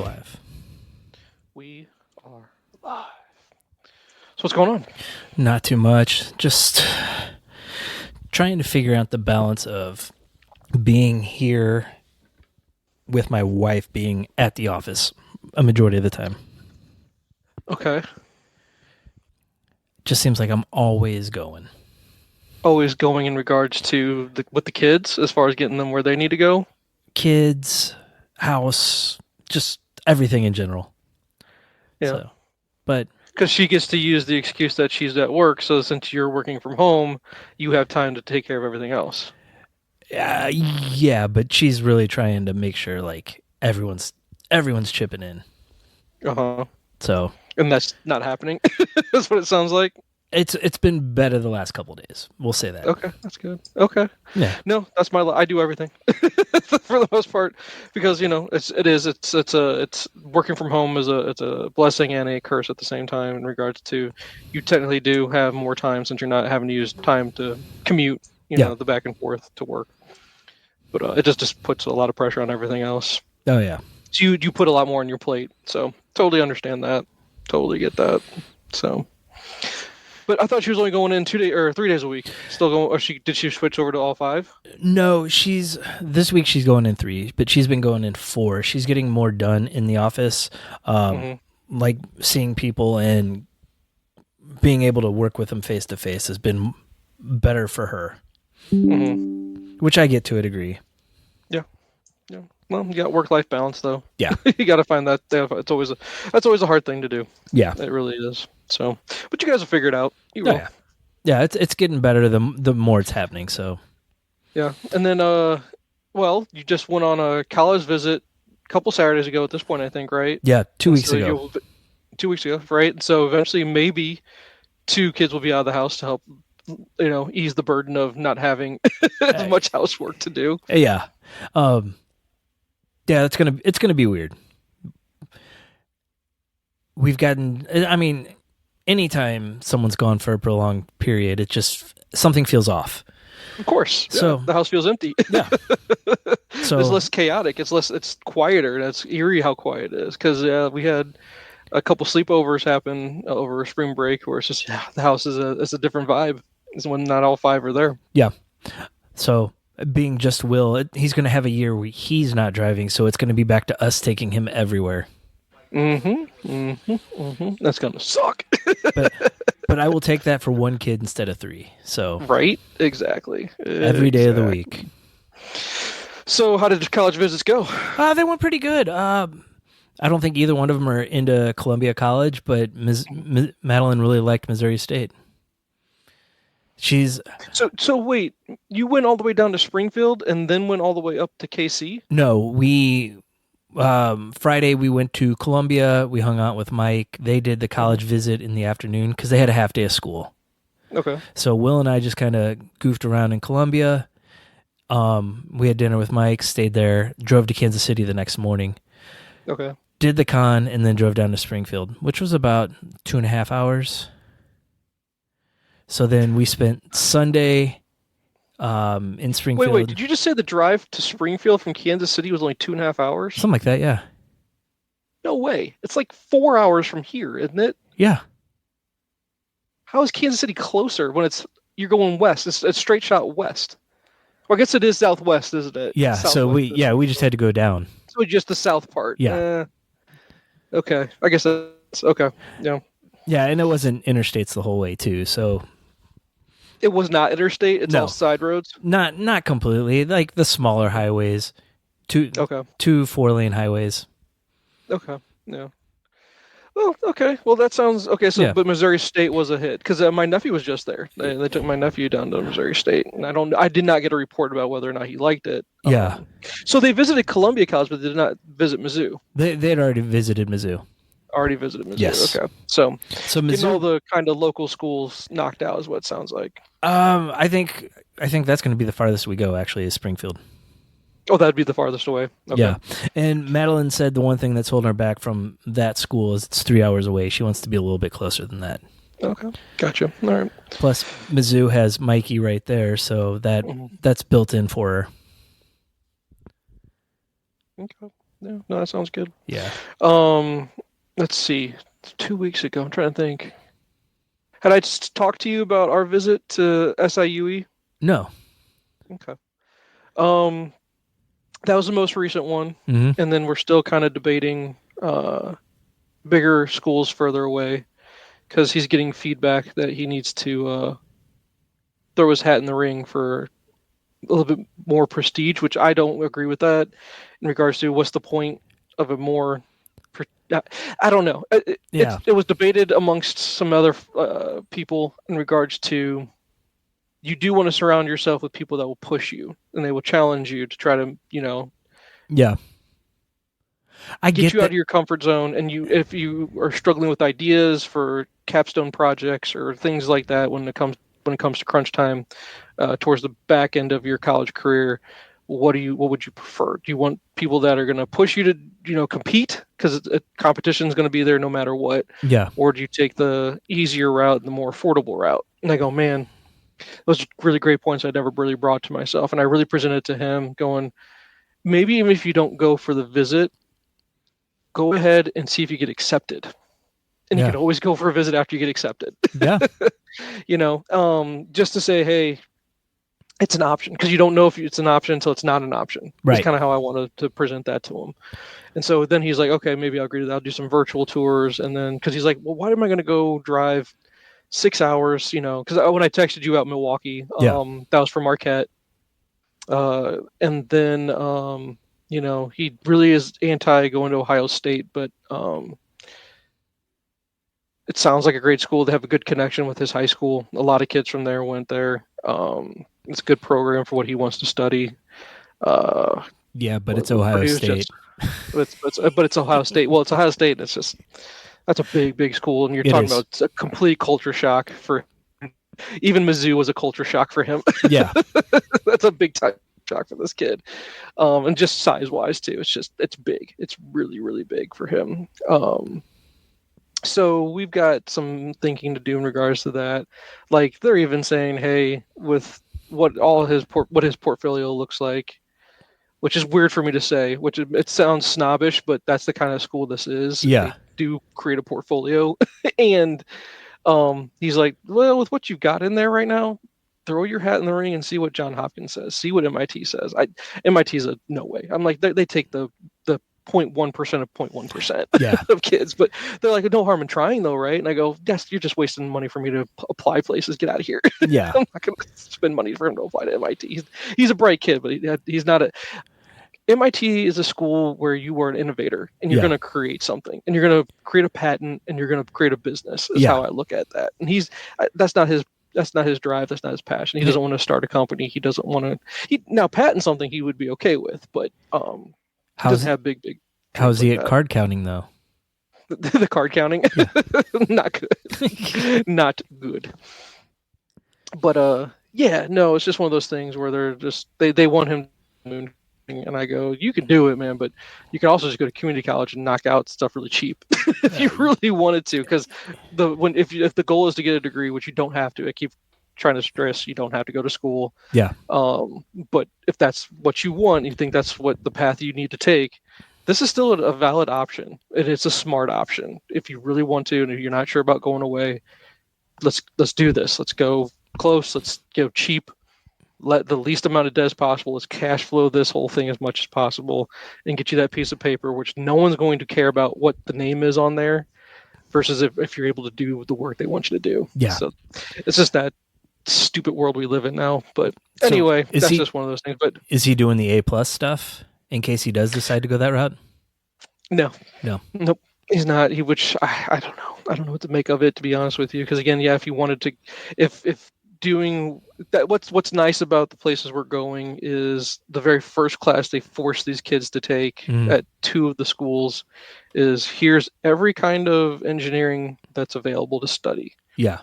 live. We are live. So what's going on? Not too much. Just trying to figure out the balance of being here with my wife being at the office a majority of the time. Okay. Just seems like I'm always going. Always going in regards to with the kids, as far as getting them where they need to go? Kids, house, just everything in general. Yeah. So, but because she gets to use the excuse that she's at work, so since you're working from home, you have time to take care of everything else. Yeah, but she's really trying to make sure like everyone's chipping in. Uh-huh. So, and that's not happening. That's what it sounds like. It's been better the last couple of days. We'll say that. Okay, that's good. Okay. Yeah. No, that's I do everything for the most part because it's working from home is it's a blessing and a curse at the same time in regards to you technically do have more time since you're not having to use time to commute, the back and forth to work. But it just puts a lot of pressure on everything else. Oh yeah. So you put a lot more on your plate. So totally understand that. Totally get that. So. But I thought she was only going in 2 days or 3 days a week. Still going? Or did she switch over to all 5? No, this week she's going in 3, but she's been going in 4. She's getting more done in the office, like seeing people and being able to work with them face to face has been better for her, which I get to a degree. Yeah. Well, you got work-life balance though. Yeah, you got to find that. That's always a hard thing to do. Yeah, it really is. So, but you guys will figure it out. You will. Yeah. It's getting better the more it's happening. So, yeah. And then, you just went on a college visit a couple Saturdays ago. At this point, I think, right? Yeah, 2 weeks ago. 2 weeks ago, right? So eventually, maybe 2 kids will be out of the house to help, ease the burden of not having as much housework to do. Yeah. Yeah, it's gonna be weird. We've gotten. I mean. Anytime someone's gone for a prolonged period, it just something feels off. Of course. So the house feels empty. Yeah. So it's less chaotic. It's quieter. It's eerie how quiet it is because we had a couple sleepovers happen over spring break where it's just the house is a different vibe. It's when not all 5 are there. Yeah. So being just Will, he's going to have a year where he's not driving, so it's going to be back to us taking him everywhere. That's gonna suck. but I will take that for 1 kid instead of 3. So right, exactly. Every day of the week. So how did college visits go? They went pretty good. I don't think either one of them are into Columbia College, but Madeline really liked Missouri State. She's so wait, you went all the way down to Springfield and then went all the way up to KC? No, we. Friday we went to Columbia. We hung out with Mike. They did the college visit in the afternoon because they had a half day of school. Okay. So Will and I just kind of goofed around in Columbia. We had dinner with Mike, stayed there, drove to Kansas City the next morning. Okay. Did the con and then drove down to Springfield, which was about 2.5 hours. So then we spent Sunday in Springfield. Wait, did you just say the drive to Springfield from Kansas City was only 2.5 hours? Something like that, yeah. No way. It's like 4 hours from here, isn't it? Yeah. How is Kansas City closer when you're going west? It's straight shot west. Well, I guess it is southwest, isn't it? Yeah, so we just had to go down. So just the south part. Yeah. Okay. I guess that's okay. Yeah. Yeah, and it wasn't interstates the whole way too, so it was not interstate. It's all side roads. Not completely. Like the smaller highways, 2 4-lane highways. Okay. Yeah. Well, okay. Well, that sounds okay. So, but Missouri State was a hit because my nephew was just there. They took my nephew down to Missouri State, and I did not get a report about whether or not he liked it. Yeah. So they visited Columbia College, but they did not visit Mizzou. They'd already visited Mizzou. Yes. Okay. So Mizzou, getting all the kind of local schools knocked out is what it sounds like. I think that's going to be the farthest we go. Actually, is Springfield. Oh, that'd be the farthest away. Okay. Yeah. And Madeline said the one thing that's holding her back from that school is it's 3 hours away. She wants to be a little bit closer than that. Okay. Gotcha. All right. Plus, Mizzou has Mikey right there, so that's built in for her. Okay. No, that sounds good. Yeah. Let's see. 2 weeks ago, I'm trying to think. Had I talked to you about our visit to SIUE? No. Okay. Um, that was the most recent one, Mm-hmm. and then we're still kind of debating bigger schools further away because he's getting feedback that he needs to throw his hat in the ring for a little bit more prestige, which I don't agree with that in regards to what's the point of a more. I don't know. It was debated amongst some other people in regards to you do want to surround yourself with people that will push you and they will challenge you to try to, Yeah. I get you that. out of your comfort zone. And if you are struggling with ideas for capstone projects or things like that when it comes to crunch time towards the back end of your college career, what would you prefer? Do you want people that are going to push you to compete because competition is going to be there no matter what? Yeah. Or do you take the easier route, the more affordable route? And I go, man, those are really great points I never really brought to myself. And I really presented to him going, maybe even if you don't go for the visit, go ahead and see if you get accepted. And you can always go for a visit after you get accepted. Yeah. Just to say, hey, it's an option, because you don't know if it's an option until it's not an option. Right. That's kind of how I wanted to present that to him. And so then he's like, okay, maybe I'll agree to that. I'll do some virtual tours. And then, because he's like, well, why am I going to go drive 6 hours? Because when I texted you out in Milwaukee, that was for Marquette. And then, he really is anti going to Ohio State, but it sounds like a great school. They have a good connection with his high school. A lot of kids from there went there. It's a good program for what he wants to study. But it's Ohio State. But it's Ohio State. Well, it's Ohio State. And that's a big school, and you're talking about it's a complete culture shock for. Even Mizzou was a culture shock for him. Yeah, that's a big time shock for this kid, and just size wise too. It's big. It's really really big for him. So we've got some thinking to do in regards to that. Like they're even saying, hey, with what his portfolio looks like, which is weird for me to say, which it sounds snobbish, but that's the kind of school this is. Yeah. They do create a portfolio. And he's like, well, with what you've got in there right now, throw your hat in the ring and see what John Hopkins says. See what MIT says. MIT's a no way. I'm like, they take the 0.1% of 0.1% of kids, but they're like, no harm in trying though, right? And I go, yes, you're just wasting money for me to apply places. Get out of here. Yeah. I'm not going to spend money for him to apply to MIT. He's a bright kid, but he's not MIT is a school where you are an innovator and you're going to create something and you're going to create a patent and you're going to create a business is how I look at that. And that's not his drive. That's not his passion. He doesn't want to start a company. He doesn't want to, now patent something he would be okay with, but, he doesn't have big. How's he at card counting though? The card counting, not good, not good. But no, it's just one of those things where they're just they want him to moon, and I go, you can do it, man, but you can also just go to community college and knock out stuff really cheap if you really wanted to. Because if the goal is to get a degree, which you don't have to, I keep trying to stress, you don't have to go to school. Yeah. But if that's what you want, you think that's what the path you need to take, this is still a valid option, and it's a smart option. If you really want to, and if you're not sure about going away, let's do this. Let's go close. Let's go cheap. Let the least amount of debt as possible. Let's cash flow this whole thing as much as possible, and get you that piece of paper, which no one's going to care about what the name is on there, versus if you're able to do the work they want you to do. Yeah. So it's just that stupid world we live in now. But anyway, that's just one of those things. But is he doing the A+ stuff in case he does decide to go that route? No. Nope, he's not. Which I don't know. I don't know what to make of it, to be honest with you. Because again, if you wanted to, if doing that, what's nice about the places we're going is the very first class they force these kids to take at 2 of the schools is here's every kind of engineering that's available to study. Yeah.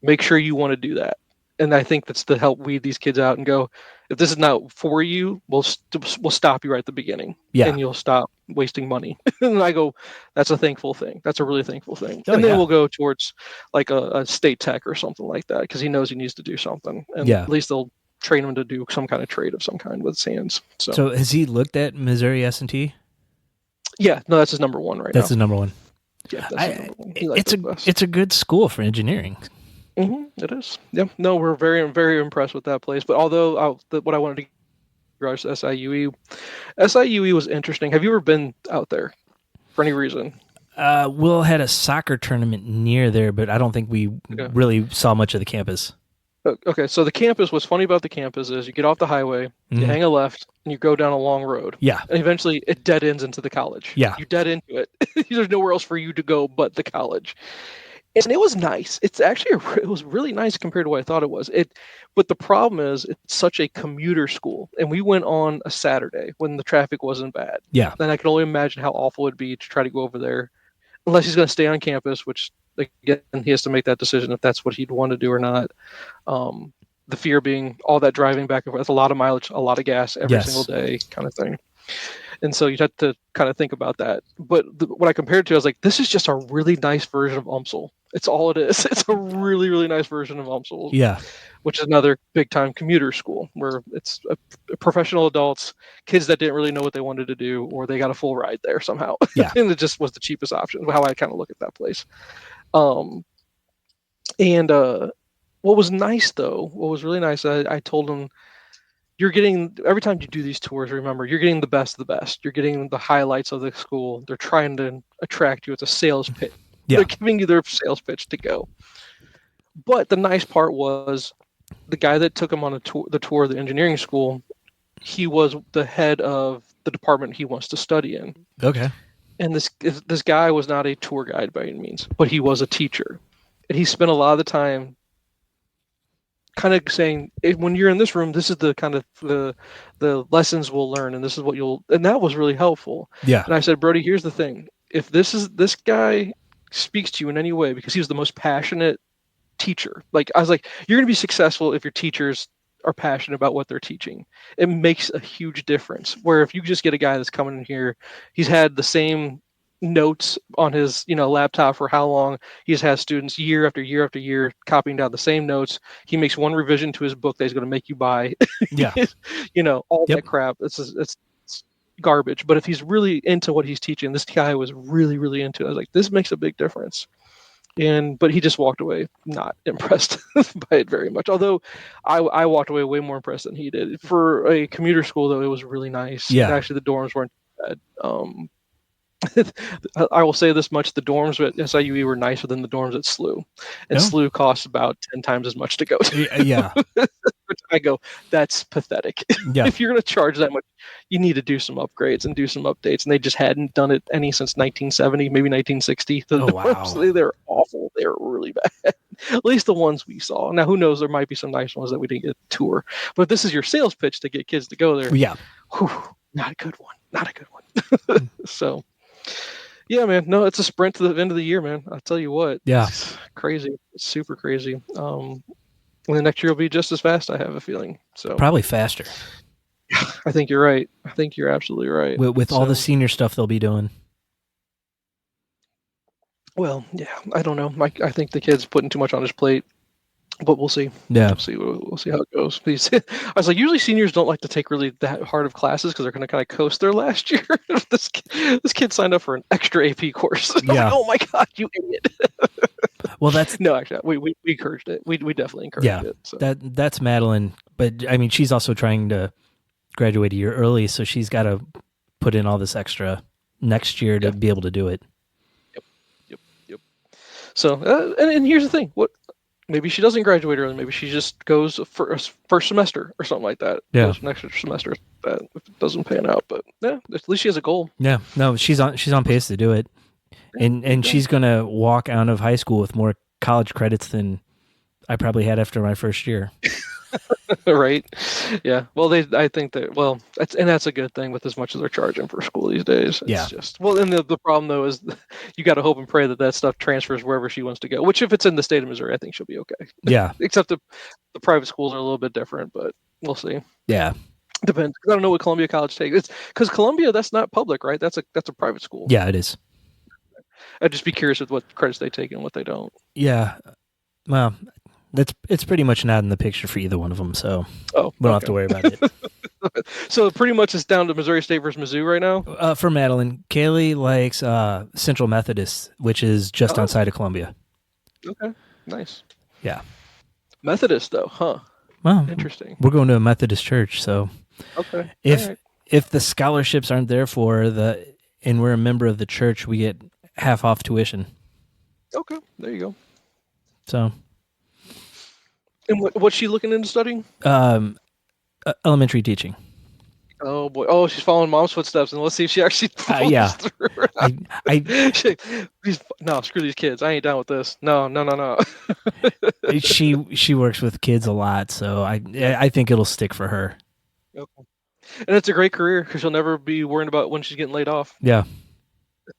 Make sure you want to do that. And I think that's to help weed these kids out and go, if this is not for you, we'll stop you right at the beginning. Yeah. And you'll stop wasting money. And I go, that's a thankful thing. That's a really thankful thing. And then we'll go towards like a state tech or something like that, because he knows he needs to do something. And at least they'll train him to do some kind of trade of some kind with his hands. So has he looked at Missouri S&T? Yeah, no, that's his number one right That's now. his number one. Yeah, that's his number one. He likes it best. It's a good school for engineering. It is. Yeah, no, we're very, very impressed with that place. But although what I wanted to regards to SIUE was interesting. Have you ever been out there for any reason? Will had a soccer tournament near there, but I don't think we really saw much of the campus. Okay, so the campus, what's funny about the campus is you get off the highway, you hang a left, and you go down a long road. Yeah. And eventually it dead ends into the college. Yeah. You dead into it. There's nowhere else for you to go but the college. And it was nice. It's actually, it was really nice compared to what I thought it was. But the problem is it's such a commuter school. And we went on a Saturday when the traffic wasn't bad. Yeah. And I can only imagine how awful it would be to try to go over there. Unless he's going to stay on campus, which, again, he has to make that decision if that's what he'd want to do or not. The fear being all that driving back and forth, a lot of mileage, a lot of gas every single day kind of thing. And so you'd have to kind of think about that. But what I compared to, I was like, this is just a really nice version of UMSL. It's all it is. It's a really, really nice version of UMSL. Yeah. Which is another big-time commuter school where it's professional adults, kids that didn't really know what they wanted to do, or they got a full ride there somehow. Yeah. And it just was the cheapest option, how I kind of look at that place. What was nice, though, what was really nice, I told them, you're getting, every time you do these tours, remember, you're getting the best of the best. You're getting the highlights of the school. They're trying to attract you. It's a sales pitch. Yeah. They're giving you their sales pitch to go. But the nice part was the guy that took him on the tour of the engineering school, he was the head of the department he wants to study in. Okay. And this guy was not a tour guide by any means, but he was a teacher. And he spent a lot of the time kind of saying, when you're in this room, this is the kind of the lessons we'll learn, and this is what and that was really helpful. Yeah. And I said, Brody, here's the thing. If this guy speaks to you in any way, because he was the most passionate teacher. Like, I was like, you're going to be successful if your teachers are passionate about what they're teaching. It makes a huge difference. Where if you just get a guy that's coming in here, he's had the same notes on his laptop for how long, he's had students year after year after year copying down the same notes. He makes one revision to his book that he's going to make you buy. Yeah. All that crap. It's garbage. But if he's really into what he's teaching, this guy was really, really into it. I was like, this makes a big difference. But he just walked away not impressed by it very much. Although I walked away way more impressed than he did. For a commuter school, though, it was really nice. Yeah. And actually, the dorms weren't bad. I will say this much: the dorms at SIUE were nicer than the dorms at SLU, and SLU costs about 10 times as much to go to. Yeah. I go, that's pathetic. Yeah. If you're going to charge that much, you need to do some upgrades and do some updates. And they just hadn't done it any since 1970, maybe 1960. Wow. They're awful. They're really bad. At least the ones we saw. Now, who knows? There might be some nice ones that we didn't get to tour. But if this is your sales pitch to get kids to go there, not a good one. Not a good one. So, yeah, man. No, it's a sprint to the end of the year, man. I'll tell you what. Yeah. It's crazy. It's super crazy. And the next year will be just as fast, I have a feeling. So probably faster. I think you're right. I think you're absolutely right. With all the senior stuff they'll be doing. Well, yeah, I don't know. I think the kid's putting too much on his plate, but we'll see. Yeah. We'll see how it goes. I was like, usually seniors don't like to take really that hard of classes because they're going to kind of coast their last year. This kid signed up for an extra AP course. Yeah. Like, oh my God, you idiot. Well, that's no, actually, we encouraged it. We definitely encouraged it. So. That's Madeline, but I mean, she's also trying to graduate a year early, so she's got to put in all this extra next year to be able to do it. Yep. So, and here's the thing: maybe she doesn't graduate early. Maybe she just goes for a first semester or something like that. Yeah, goes an extra semester if it doesn't pan out. But yeah, at least she has a goal. Yeah, no, she's on pace to do it. And she's going to walk out of high school with more college credits than I probably had after my first year. Right? Yeah. Well, I think that, that's a good thing with as much as they're charging for school these days. It's just, and the problem though is you got to hope and pray that stuff transfers wherever she wants to go, which if it's in the state of Missouri, I think she'll be okay. Yeah. Except the private schools are a little bit different, but we'll see. Yeah. Depends. I don't know what Columbia College takes. It's because Columbia, that's not public, right? That's a private school. Yeah, it is. I'd just be curious with what credits they take and what they don't. Yeah. Well, it's pretty much not in the picture for either one of them, so we don't have to worry about it. So pretty much it's down to Missouri State versus Mizzou right now. For Madeline, Kaylee likes Central Methodist, which is just Oh. outside of Columbia. Okay, nice. Yeah. Methodist though, huh? Well, Interesting. we're going to a Methodist church, so Okay. if the scholarships aren't there and we're a member of the church, we get half off tuition. Okay, there you go. So. And what's she looking into studying? Elementary teaching. Oh boy! Oh, she's following mom's footsteps, and let's see if she actually follows through. No, screw these kids. I ain't down with this. No. She works with kids a lot, so I think it'll stick for her. Okay. And it's a great career because she'll never be worrying about when she's getting laid off. Yeah.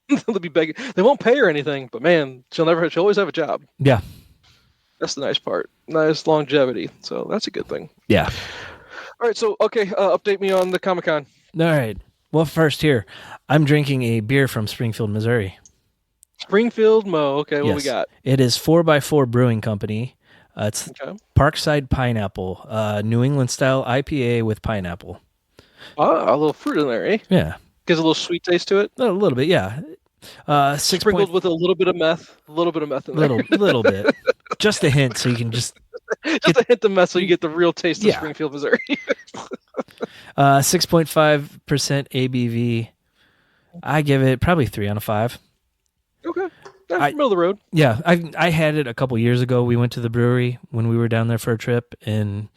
They'll be begging. They won't pay her anything, but man, she'll always have a job. Yeah. That's the nice part. Nice longevity. So that's a good thing. Yeah. All right, so update me on the Comic-Con. All right. Well, first here, I'm drinking a beer from Springfield, Missouri. Springfield Mo. Okay, what we got? It is 4x4 Brewing Company. It's Parkside Pineapple, New England style IPA with pineapple. Oh, a little fruit in there, eh? Yeah. Gives a little sweet taste to it. A little bit, yeah. Sprinkled with a little bit of meth. A little bit of meth in there. Little bit. Just a hint, so you can just a hint of meth, so you get the real taste of Springfield, Missouri. 6.5% ABV. I give it probably 3 out of 5. Okay, middle of the road. Yeah, I had it a couple years ago. We went to the brewery when we were down there for a trip, and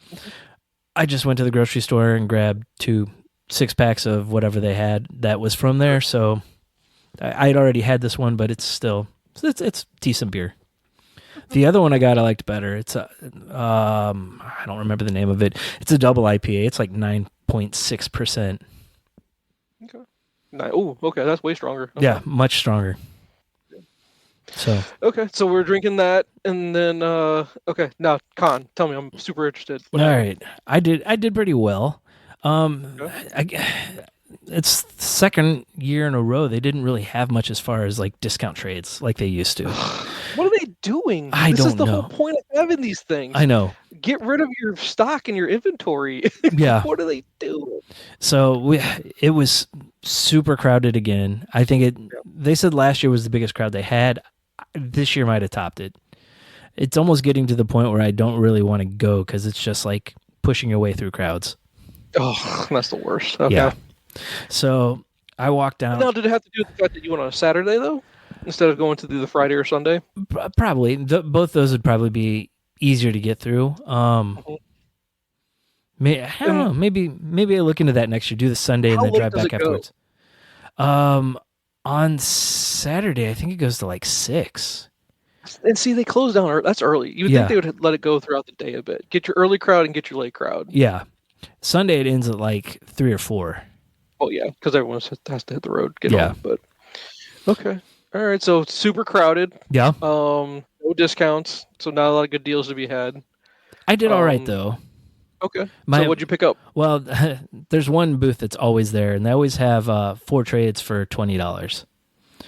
I just went to the grocery store and grabbed 2 6-packs of whatever they had that was from there. So I'd already had this one, but it's decent beer. The other one I liked better. It's I don't remember the name of it. It's a double IPA. It's like 9.6%. Okay. Oh, okay. That's way stronger. Okay. Yeah, much stronger. So okay, so we're drinking that, and then now Con, tell me, I'm super interested. All right, I did pretty well. It's the second year in a row they didn't really have much as far as like discount trades like they used to. What are they doing? This is the whole point of having these things. I know. Get rid of your stock and your inventory. Yeah. What are they doing? So it was super crowded again. I think they said last year was the biggest crowd they had. This year might have topped it. It's almost getting to the point where I don't really want to go because it's just like pushing your way through crowds. Oh, that's the worst. Okay. Yeah. So I walked down. Now, did it have to do with the fact that you went on a Saturday, though, instead of going to do the Friday or Sunday? Probably. Both those would probably be easier to get through. I don't know. Maybe I look into that next year. Do the Sunday and then drive back afterwards. On Saturday, I think it goes to like 6. And see, they close down. That's early. You would think they would let it go throughout the day a bit. Get your early crowd and get your late crowd. Yeah. Sunday it ends at like 3 or 4. Oh yeah, because everyone has to hit the road. Get home. But okay, all right. So super crowded. Yeah. No discounts, so not a lot of good deals to be had. I did all right though. Okay. So what'd you pick up? Well, there's one booth that's always there, and they always have 4 trades for $20.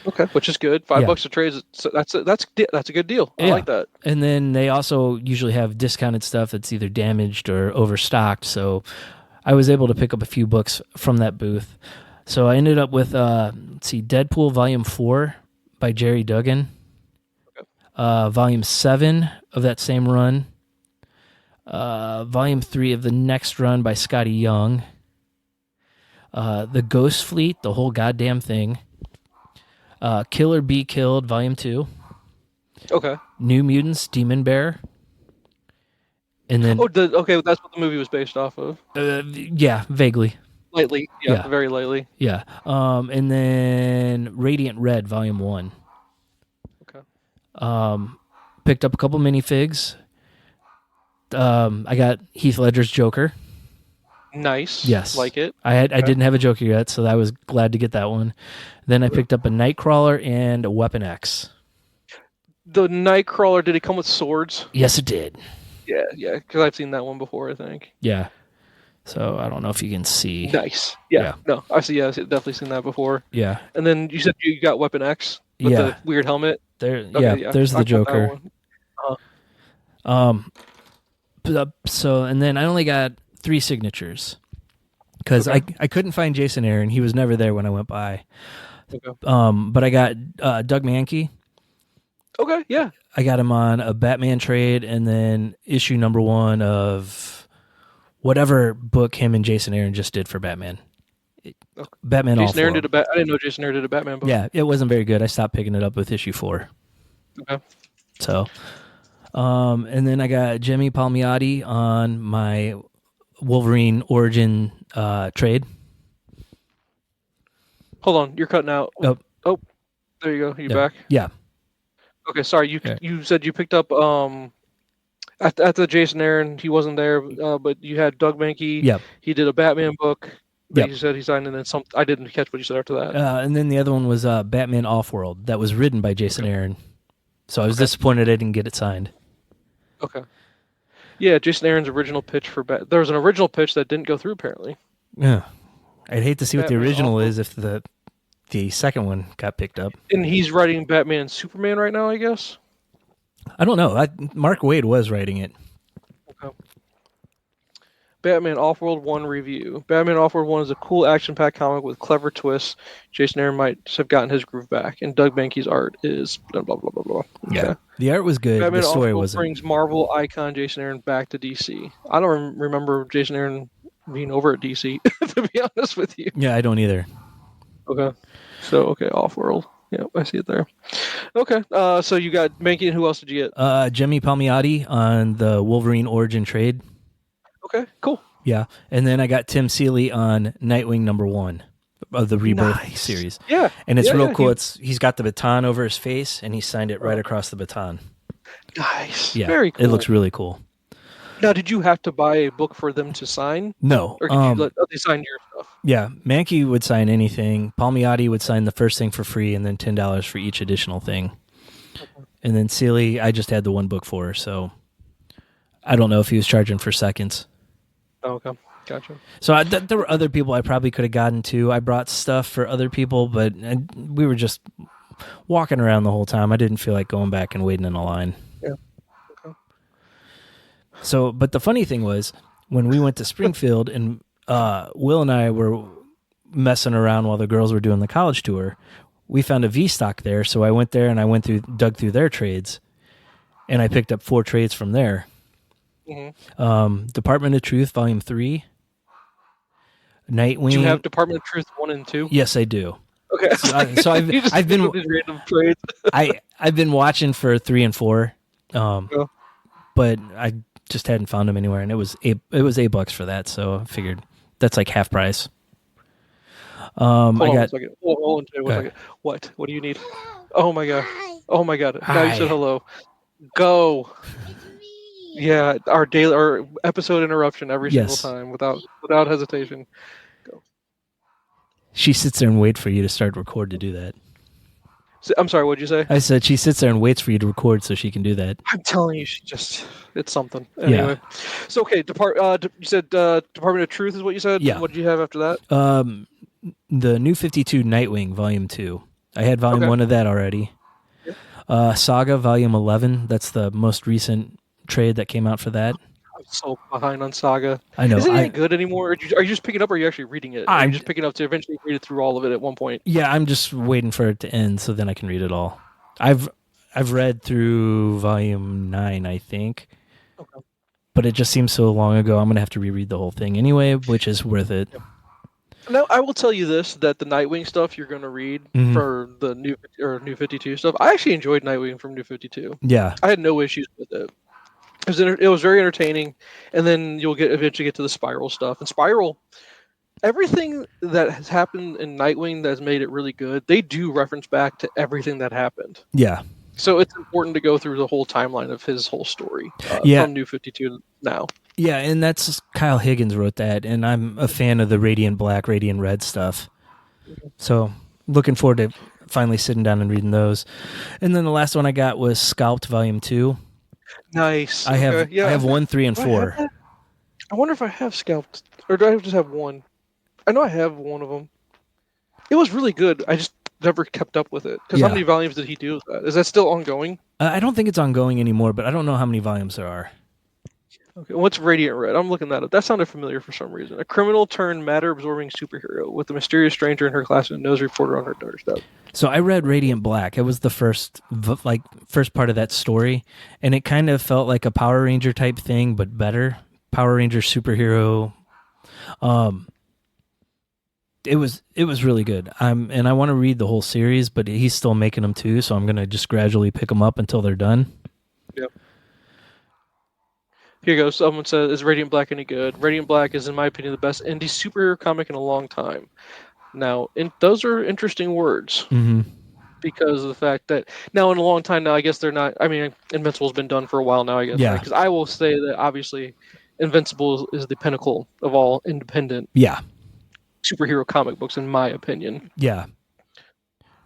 Okay, which is good. $5 a trade. So that's a good deal. I like that. And then they also usually have discounted stuff that's either damaged or overstocked. So I was able to pick up a few books from that booth. So I ended up with Deadpool Volume 4 by Jerry Duggan, Volume 7 of that same run, Volume 3 of the next run by Scotty Young, The Ghost Fleet, the whole goddamn thing. Killer Be Killed, Volume 2. Okay. New Mutants, Demon Bear. And then... that's what the movie was based off of. Yeah, vaguely. Lightly. Yeah, very lightly. Yeah. And then Radiant Red, Volume 1. Okay. Picked up a couple minifigs. I got Heath Ledger's Joker. Nice. Yes. Like it. I didn't have a Joker yet, so I was glad to get that one. Then I picked up a Nightcrawler and a Weapon X. The Nightcrawler, did it come with swords? Yes, it did. Yeah, because I've seen that one before, I think. Yeah. So I don't know if you can see. Nice. Yeah. No, I've definitely seen that before. Yeah. And then you said you got Weapon X with the weird helmet. There's the Joker. So and then I only got 3 signatures. because I couldn't find Jason Aaron. He was never there when I went by. Okay. But I got Doug Mahnke. Okay, yeah. I got him on a Batman trade, and then issue number 1 of whatever book him and Jason Aaron just did for Batman. Okay. Batman Jason Aaron All-World. I didn't know Jason Aaron did a Batman book. Yeah, it wasn't very good. I stopped picking it up with issue 4. Okay. So, and then I got Jimmy Palmiotti on my Wolverine Origin trade. Hold on, you're cutting out. Oh, there you go. You back? Yeah. Okay, sorry. You said you picked up at the Jason Aaron. He wasn't there, but you had Doug Mahnke. Yep. He did a Batman book. Yep. You said he signed, and then some. I didn't catch what you said after that. And then the other one was Batman Off-World that was written by Jason Aaron. So I was disappointed I didn't get it signed. Okay. Yeah, Jason Aaron's original pitch for there was an original pitch that didn't go through apparently. Yeah, I'd hate to see what the Batman original Off-World. is if the second one got picked up. And he's writing Batman and Superman right now, I guess. I don't know. Mark Waid was writing it. Okay. Batman Off-World 1 review. Batman Off-World 1 is a cool action-packed comic with clever twists. Jason Aaron might have gotten his groove back, and Doug Mahnke's art is blah, blah, blah, blah, blah. Okay. Yeah, the art was good. Batman The story Off-World wasn't. brings Marvel icon Jason Aaron back to DC. I don't remember Jason Aaron being over at DC, to be honest with you. Yeah, I don't either. Okay. So, Off-World. Yeah, I see it there. Okay, so you got Mahnke, and who else did you get? Jimmy Palmiotti on the Wolverine Origin trade. Okay, cool. Yeah, and then I got Tim Seeley on Nightwing number 1 of the Rebirth series. Yeah, and it's real cool. He, He's got the baton over his face, and he signed it right across the baton. Nice. Yeah, very cool. It looks really cool. Now, did you have to buy a book for them to sign? No. Or could you they sign your stuff? Yeah, Mahnke would sign anything. Palmiotti would sign the first thing for free, and then $10 for each additional thing. Okay. And then Seeley, I just had the one book for, so I don't know if he was charging for seconds. Oh, okay. Gotcha. So there were other people I probably could have gotten to. I brought stuff for other people, but we were just walking around the whole time. I didn't feel like going back and waiting in a line. Yeah. Okay. So, but the funny thing was, when we went to Springfield and Will and I were messing around while the girls were doing the college tour, we found a V-Stock there. So I went there and I dug through their trades, and I picked up 4 trades from there. Mm-hmm. Department of Truth, Volume 3. Nightwing. Do you have Department of Truth 1 and 2? Yes, I do. Okay. So I've been these random trades. I've been watching for 3 and 4, but I just hadn't found them anywhere, and it was $8 for that. So I figured that's like half price. Hold on a second. Hold on a second. What? What do you need? Oh my god! Oh my god! Now you said hello. Go. Yeah, our episode interruption every single time without hesitation. Go. She sits there and waits for you to start record to do that. I'm sorry, what'd you say? I said she sits there and waits for you to record so she can do that. I'm telling you, it's something. Anyway. Yeah. So, okay, you said Department of Truth is what you said? Yeah. What did you have after that? The New 52 Nightwing, Volume 2. I had Volume 1 of that already. Yeah. Saga, Volume 11. That's the most recent trade that came out for that. I'm so behind on Saga. I know. Is it any good anymore? Are you just picking up, or are you actually reading it? Are you just picking up to eventually read it through all of it at one point? Yeah, I'm just waiting for it to end so then I can read it all. I've read through Volume 9, I think. Okay. But it just seems so long ago. I'm going to have to reread the whole thing anyway, which is worth it. Yep. Now, I will tell you this, that the Nightwing stuff you're going to read for the New 52 stuff, I actually enjoyed Nightwing from New 52. Yeah. I had no issues with it. It was very entertaining, and then you'll eventually get to the Spiral stuff. And Spiral, everything that has happened in Nightwing that has made it really good, they do reference back to everything that happened. Yeah. So it's important to go through the whole timeline of his whole story from New 52 now. Yeah, and that's Kyle Higgins wrote that, and I'm a fan of the Radiant Black, Radiant Red stuff. Mm-hmm. So looking forward to finally sitting down and reading those. And then the last one I got was Scalped Volume 2. Nice. I have 1, 3, and 4. I wonder if I have Scalped, or do I just have one? I know I have one of them. It was really good. I just never kept up with it. Because how many volumes did he do with that? Is that still ongoing? I don't think it's ongoing anymore, but I don't know how many volumes there are. Okay, what's Radiant Red? I'm looking that up. That sounded familiar for some reason. A criminal turned matter-absorbing superhero with a mysterious stranger in her class and a nose reporter on her doorstep. So I read Radiant Black. It was the first part of that story, and it kind of felt like a Power Ranger type thing, but better. Power Ranger superhero. It was really good. And I want to read the whole series, but he's still making them too, so I'm gonna just gradually pick them up until they're done. Yep. Here goes. Someone says, "Is Radiant Black any good?" Radiant Black is, in my opinion, the best indie superhero comic in a long time. Now, those are interesting words because of the fact that now in a long time now, I guess they're not. I mean, Invincible's been done for a while now, I guess. Yeah. Because I will say that obviously, Invincible is the pinnacle of all independent superhero comic books, in my opinion. Yeah.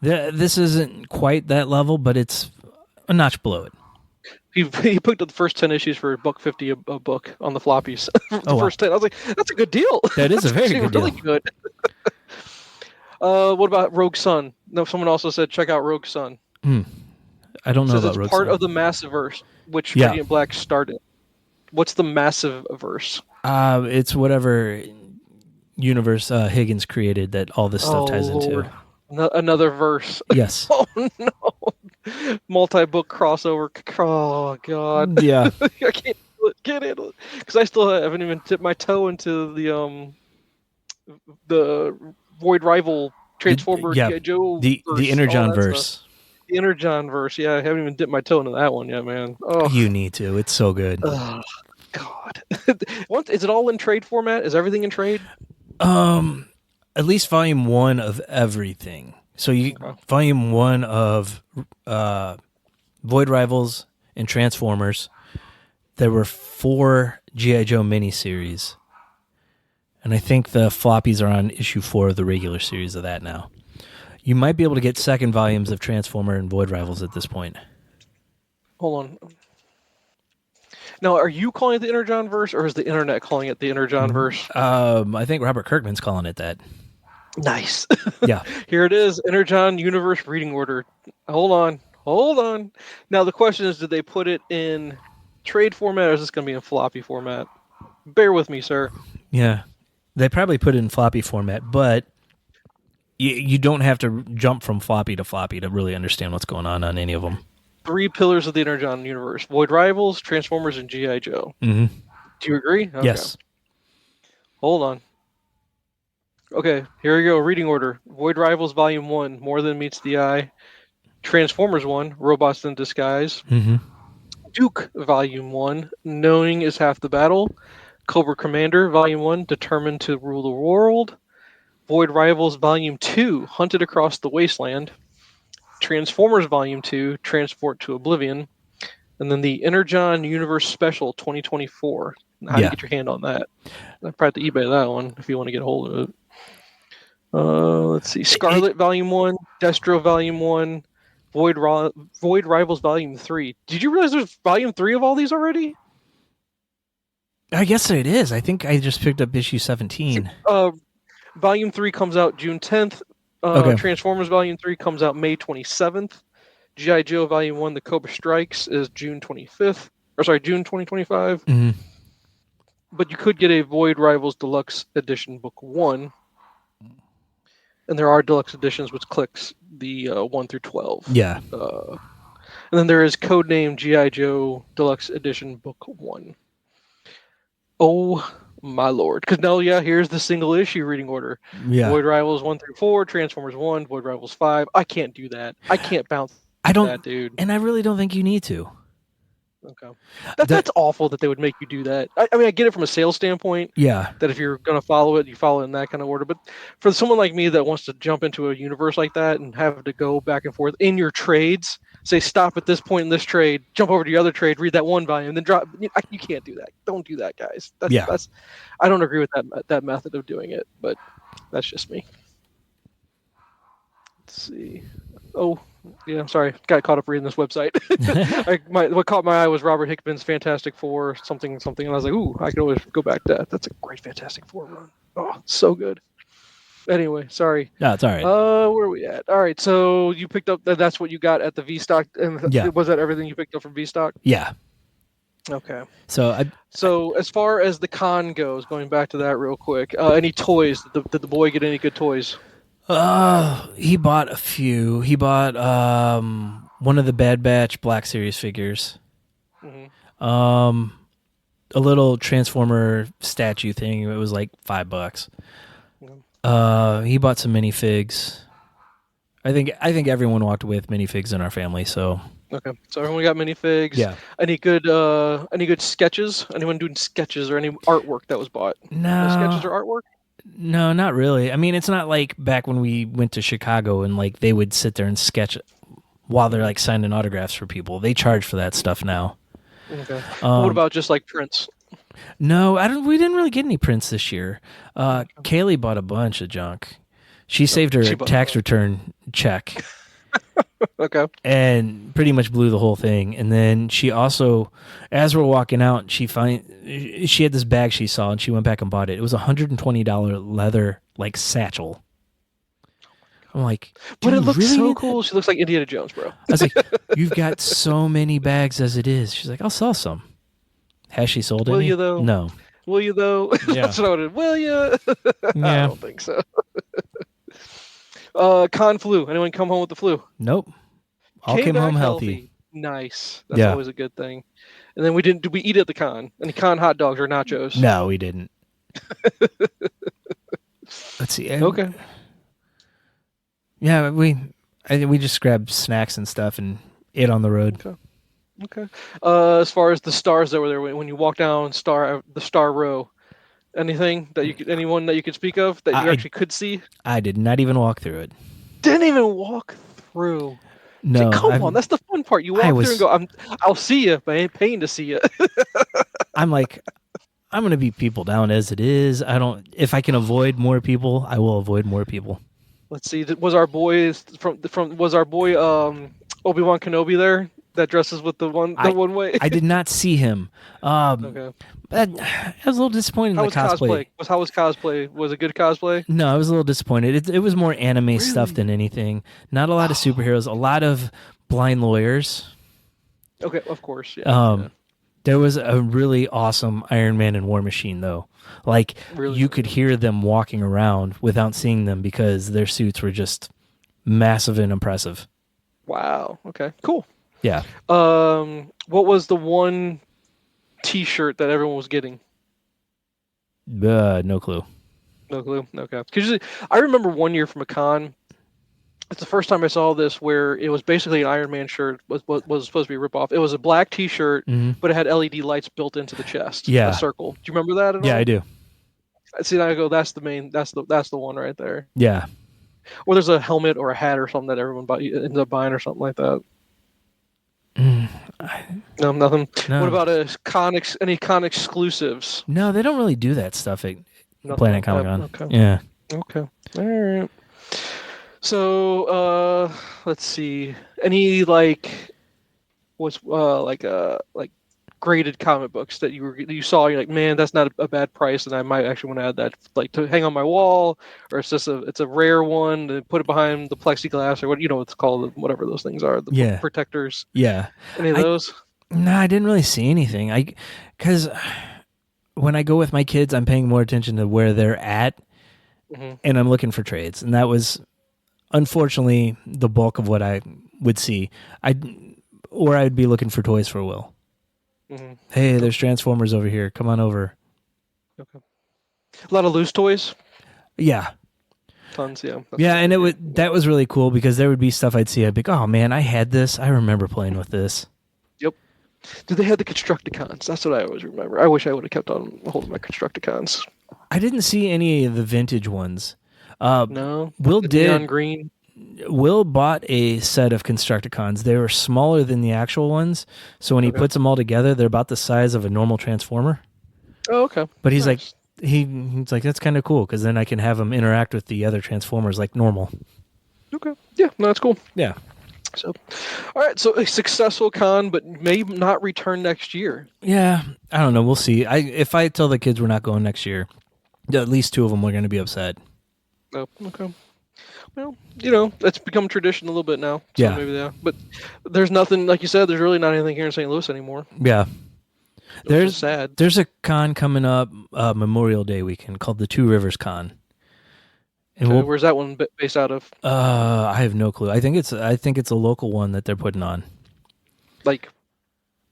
This isn't quite that level, but it's a notch below it. He picked up the first 10 issues for $1.50 a book on the floppies. First 10. I was like, that's a good deal. That is a very good really deal. Good. What about Rogue Sun? No, someone also said check out Rogue Sun. I don't know about Rogue Sun. It's part of the Massiverse, which Radiant Black started. What's the Massiverse? It's whatever universe Higgins created that all this stuff ties into. Another verse. Yes. Oh no. Multi-book crossover. Oh god. Yeah. I can't handle it because I still haven't even dipped my toe into the Void Rival Transformer Joe. The Energonverse. The Energonverse. Yeah, I haven't even dipped my toe into that one yet, man. Oh. You need to. It's so good. Oh god. Is it all in trade format? Is everything in trade? At least volume 1 of everything. So volume 1 of Void Rivals and Transformers. There were 4 G.I. Joe miniseries. And I think the floppies are on issue 4 of the regular series of that now. You might be able to get second volumes of Transformer and Void Rivals at this point. Hold on. Now, are you calling it the Energonverse, or is the internet calling it the Energonverse? I think Robert Kirkman's calling it that. Nice. Yeah. Here it is, Energon Universe reading order. Hold on. Now, the question is, did they put it in trade format, or is this going to be in floppy format? Bear with me, sir. Yeah. They probably put it in floppy format, but you don't have to jump from floppy to really understand what's going on any of them. 3 pillars of the Energon universe: Void Rivals, Transformers, and G.I. Joe. Mm-hmm. Do you agree? Okay. Yes. Hold on. Okay, here we go. Reading order. Void Rivals Volume 1, More Than Meets the Eye. Transformers 1, Robots in Disguise. Mm-hmm. Duke Volume 1, Knowing is Half the Battle. Cobra Commander Volume 1, Determined to Rule the World. Void Rivals Volume 2, Hunted Across the Wasteland. Transformers Volume 2, Transport to Oblivion. And then the Energon Universe Special 2024. How do you get your hand on that? I'd probably have to eBay that one if you want to get a hold of it. Let's see. Scarlet Volume 1, Destro Volume 1, Void Rivals Volume 3. Did you realize there's Volume 3 of all these already? I guess it is. I think I just picked up issue 17. Volume 3 comes out June 10th. Okay. Transformers Volume 3 comes out May 27th. G.I. Joe Volume 1, The Cobra Strikes is June 25th. Or sorry, June 2025. Mm-hmm. But you could get a Void Rivals Deluxe Edition Book 1. And there are deluxe editions which clicks the 1 through 12. Yeah. And then there is Codename G.I. Joe Deluxe Edition Book 1. Oh my lord. Because now, here's the single issue reading order. Yeah. Void Rivals 1 through 4, Transformers 1, Void Rivals 5. I can't do that. I can't bounce that, dude. And I really don't think you need to. Okay. That's awful that they would make you do that. I mean, I get it from a sales standpoint. Yeah. That if you're going to follow it, you follow it in that kind of order. But for someone like me that wants to jump into a universe like that and have to go back and forth in your trades, say stop at this point in this trade, jump over to your other trade, read that one volume, then drop. You can't do that. Don't do that, guys. That's. I don't agree with that method of doing it, but that's just me. Let's see. Oh. Yeah, I'm sorry. Got caught up reading this website. What caught my eye was Robert Hickman's Fantastic Four, something, and I was like, ooh, I can always go back to that. That's a great Fantastic Four run. Oh, so good. Anyway, sorry. No, it's all right. Where are we at? All right, so you picked up, that's what you got at the V-Stock, and was that everything you picked up from V-Stock? Yeah. Okay. So as far as the con goes, going back to that real quick, any toys? Did the boy get any good toys? he bought a few. He bought one of the Bad Batch Black Series figures. Mm-hmm. A little Transformer statue thing. It was like $5. Mm-hmm. He bought some minifigs. I think everyone walked away with minifigs in our family. So Okay, so everyone got minifigs. Yeah. Any good sketches? Anyone doing sketches or any artwork that was bought? No sketches or artwork? No, not really. I mean, it's not like back when we went to Chicago and like they would sit there and sketch while they're like signing autographs for people. They charge for that stuff now. Okay. What about just like prints? No, we didn't really get any prints this year. Kaylee bought a bunch of junk. She saved her tax return check. Okay. And pretty much blew the whole thing. And then she also, as we're walking out, she had this bag she saw and she went back and bought it. It was $120 leather like satchel. I'm like, but it looks so cool. She looks like Indiana Jones, bro. I was like, you've got so many bags as it is. She's like, I'll sell some. Has she sold any? Will you though? No. Will you though? Yeah. That's what I would. Will you? Yeah. I don't think so. Con flu. Anyone come home with the flu? Nope. All came home healthy. Nice. That's always a good thing. And then did we eat at the con? Any con hot dogs or nachos? No, we didn't. Let's see. Okay. Yeah, we just grabbed snacks and stuff and ate on the road. Okay. As far as the stars that were there, when you walk down the star row, anyone that you could speak of that you actually could see? I did not even walk through it. Didn't even walk through. No, see, come on, that's the fun part. You walk through and go, I'll see you, but I ain't paying to see you. I'm like, I'm gonna beat people down as it is. If I can avoid more people, I will avoid more people. Let's see. Was our boy Obi-Wan Kenobi there? That dresses with the one way. I did not see him. Okay. I was a little disappointed in the cosplay. How was cosplay? Was it good cosplay? No, I was a little disappointed. It was more anime stuff than anything. Not a lot of superheroes. A lot of blind lawyers. Okay, of course. Yeah. There was a really awesome Iron Man and War Machine, though. Like, you could hear them walking around without seeing them because their suits were just massive and impressive. Wow. Okay. Cool. Yeah. What was the one T-shirt that everyone was getting? No clue. No clue. Okay. Because I remember one year from a con. It's the first time I saw this where it was basically an Iron Man shirt was supposed to be a ripoff. It was a black T-shirt, but it had LED lights built into the chest. Yeah. A circle. Do you remember that at all? Yeah, I do. See, now I go. That's the one right there. Yeah. Or there's a helmet or a hat or something that everyone ends up buying or something like that. No, nothing. No. What about any con exclusives? No, they don't really do that stuff at Planet Comic-Con. Okay. Yeah. Okay. All right. So, let's see. Any graded comic books that you saw? You're like, man, that's not a bad price, and I might actually want to add that, like, to hang on my wall, or it's a rare one to put it behind the plexiglass, or what it's called, whatever those things are, the protectors. Yeah. Any of those? No, I didn't really see anything. Because when I go with my kids, I'm paying more attention to where they're at, and I'm looking for trades, and that was unfortunately the bulk of what I would see. I'd be looking for toys for Will. Hey, there's Transformers over here. Come on over. Okay. A lot of loose toys. Yeah. Tons, yeah. Yeah, and that was really cool because there would be stuff I'd see. I'd be like, oh man, I had this. I remember playing with this. Yep. Did they have the Constructicons? That's what I always remember. I wish I would have kept on holding my Constructicons. I didn't see any of the vintage ones. No. Will did. Neon green. Will bought a set of Constructicons. They were smaller than the actual ones, so when he puts them all together, they're about the size of a normal Transformer. Oh, okay. But he's like, he's like, that's kind of cool because then I can have them interact with the other Transformers like normal. Okay. Yeah, no, that's cool. Yeah. So, all right. So a successful con, but may not return next year. Yeah, I don't know. We'll see. If I tell the kids we're not going next year, at least two of them are going to be upset. Oh, okay. Well, it's become tradition a little bit now. So yeah. Maybe, yeah. But there's nothing, like you said, there's really not anything here in St. Louis anymore. Yeah. sad. There's a con coming up Memorial Day weekend called the Two Rivers Con. And where's that one based out of? I have no clue. I think it's a local one that they're putting on. Like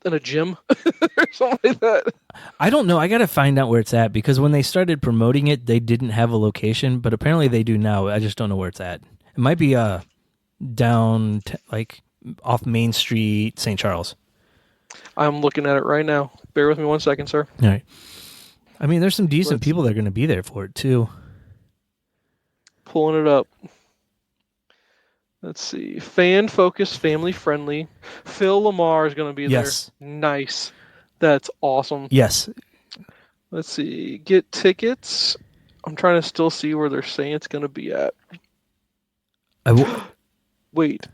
in a gym or something like that. I don't know. I got to find out where it's at because when they started promoting it, they didn't have a location, but apparently they do now. I just don't know where it's at. It might be down like off Main Street, St. Charles. I'm looking at it right now. Bear with me 1 second, sir. All right. I mean, there's some decent people that are going to be there for it too. Pulling it up. Let's see. Fan focused, family friendly. Phil Lamar is going to be yes. there. Nice. That's awesome. Yes. Let's see. Get tickets. I'm trying to still see where they're saying it's going to be at. Wait.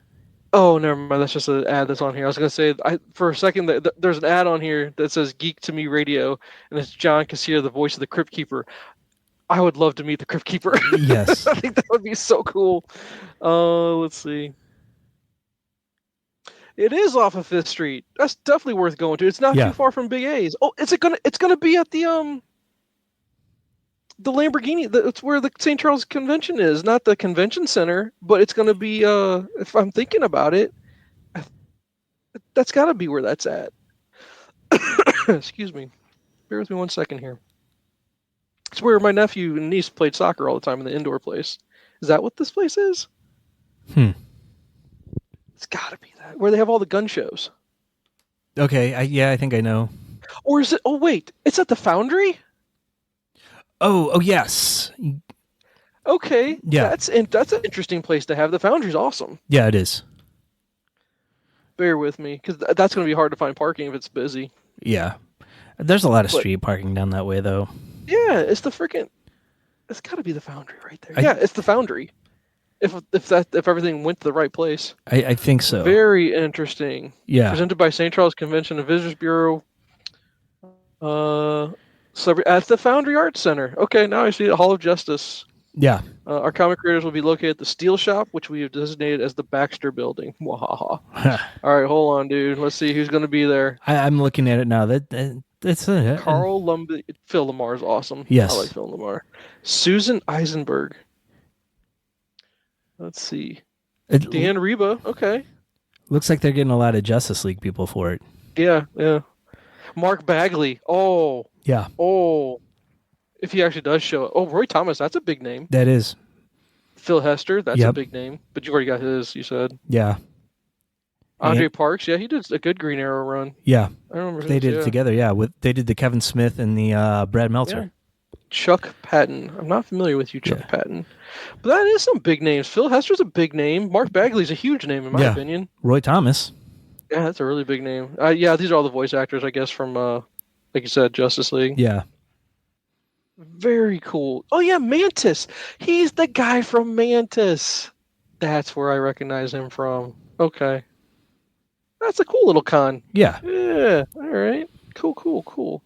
Oh, never mind. That's just an ad that's on here. I was going to say, for a second, there's an ad on here that says Geek to Me Radio, and it's John Cassier, the voice of the Crypt Keeper. I would love to meet the Crypt Keeper. Yes. I think that would be so cool. Let's see. It is off of 5th Street. That's definitely worth going to. It's not too far from Big A's. Oh, it's gonna be at the Lamborghini. That's where the St. Charles Convention is, not the convention center, but it's gonna be if I'm thinking about it, that's gotta be where that's at. Excuse me. Bear with me 1 second here. It's where my nephew and niece played soccer all the time in the indoor place. Is that what this place is? It's got to be that. Where they have all the gun shows. Okay, I think I know. Or is it... Oh, wait. It's at the Foundry? Oh, yes. Okay. Yeah. That's an interesting place to have. The Foundry's awesome. Yeah, it is. Bear with me, because that's going to be hard to find parking if it's busy. Yeah. There's a lot of street parking down that way, though. Yeah, it's the freaking... It's got to be the Foundry right there. It's the Foundry. If everything went to the right place. I think so. Very interesting. Yeah. Presented by St. Charles Convention and Visitors Bureau. At the Foundry Arts Center. Okay, now I see it. Hall of Justice. Yeah. Our comic creators will be located at the Steel Shop, which we have designated as the Baxter Building. Wahaha. All right, hold on, dude. Let's see who's going to be there. I'm looking at it now. That's Carl Lumby. Phil Lamar is awesome. Yes. I like Phil Lamar. Susan Eisenberg. Let's see. Dan Reba. Okay. Looks like they're getting a lot of Justice League people for it. Yeah. Mark Bagley. Oh. Yeah. Oh. If he actually does show up. Oh, Roy Thomas. That's a big name. That is. Phil Hester. That's a big name. But you already got his, you said. Yeah. Andre Parks. Yeah, he did a good Green Arrow run. Yeah. I remember they did it together. Yeah. They did the Kevin Smith and the Brad Meltzer. Yeah. Chuck Patton. I'm not familiar with you, Chuck Patton. But that is some big names. Phil Hester's a big name. Mark Bagley's a huge name, in my opinion. Roy Thomas. Yeah, that's a really big name. These are all the voice actors, I guess, from, like you said, Justice League. Yeah. Very cool. Oh, yeah, Mantis. He's the guy from Mantis. That's where I recognize him from. Okay. That's a cool little con. Yeah. Yeah. All right. Cool.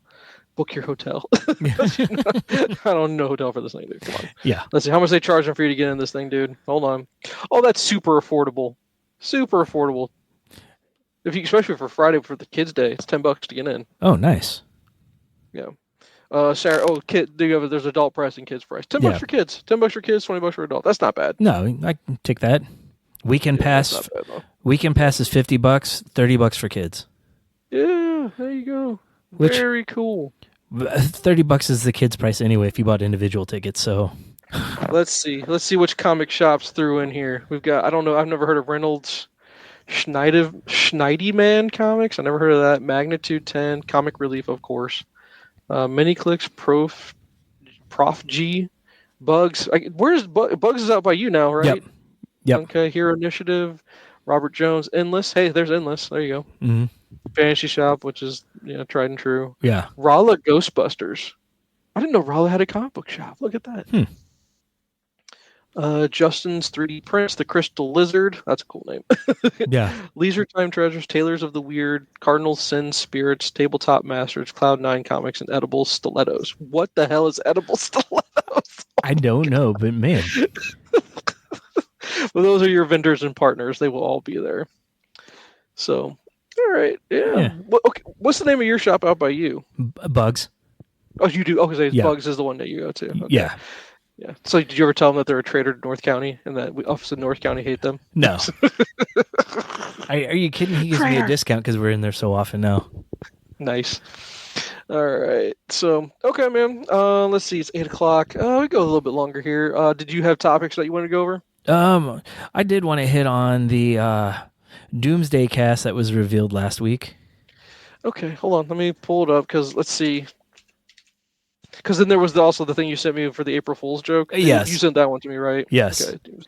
Book your hotel. I don't know hotel for this thing, dude. Come on. Yeah. Let's see how much they charge for you to get in this thing, dude. Hold on. Oh, that's super affordable. Super affordable. Especially for Friday for the kids' day, it's $10 to get in. Oh, nice. Yeah. Sarah. Oh, there's adult price and kids price. $10 for kids. $10 for kids. $20 for adult. That's not bad. No, I can take that. Weekend pass. That's not bad, weekend pass is $50. $30 for kids. Yeah. There you go. Very cool. $30 is the kids' price anyway if you bought individual tickets. So let's see which comic shops threw in here. We've got. I don't know. I've never heard of Reynolds Schneiderman Comics. I never heard of that. Magnitude 10 Comic Relief, of course. Mini Clicks, Prof G, Bugs. Where's Bugs is out by you now, right? Yep. Okay. Hero Initiative, Robert Jones, Endless. Hey, there's Endless. There you go. Mm-hmm. Fantasy Shop, which is tried and true. Yeah. Rala Ghostbusters. I didn't know Rala had a comic book shop. Look at that. Justin's 3D Prints, The Crystal Lizard. That's a cool name. Yeah. Leisure Time Treasures, Tailors of the Weird, Cardinal Sin Spirits, Tabletop Masters, Cloud9 Comics, and Edible Stilettos. What the hell is Edible Stilettos? I don't know, but man. Well, those are your vendors and partners. They will all be there. So, all All right. Yeah. Okay. What's the name of your shop out by you? Bugs. Oh, you do. Okay, Yeah. Bugs is the one that you go to. Okay. Yeah. Yeah. So did you ever tell them that they're a traitor to North County and that we office in North County hate them? No. Are you kidding? He gives me a discount because we're in there so often now. Nice. All right. So, okay, man. Let's see. It's 8:00. We go a little bit longer here. Did you have topics that you want to go over? I did want to hit on the Doomsday cast that was revealed last week. Okay, hold on. Let me pull it up because let's see. Because then there was also the thing you sent me for the April Fool's joke. Yes. You sent that one to me, right? Yes. Okay.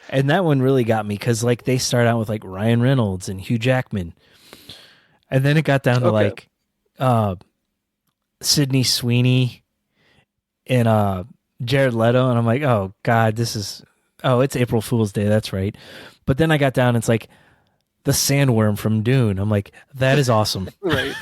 And that one really got me because like they start out with like Ryan Reynolds and Hugh Jackman, and then it got down to like Sydney Sweeney and Jared Leto, and I'm like, oh god, it's April Fool's Day, that's right. But then I got down, and it's like the sandworm from Dune. I'm like, that is awesome. Right.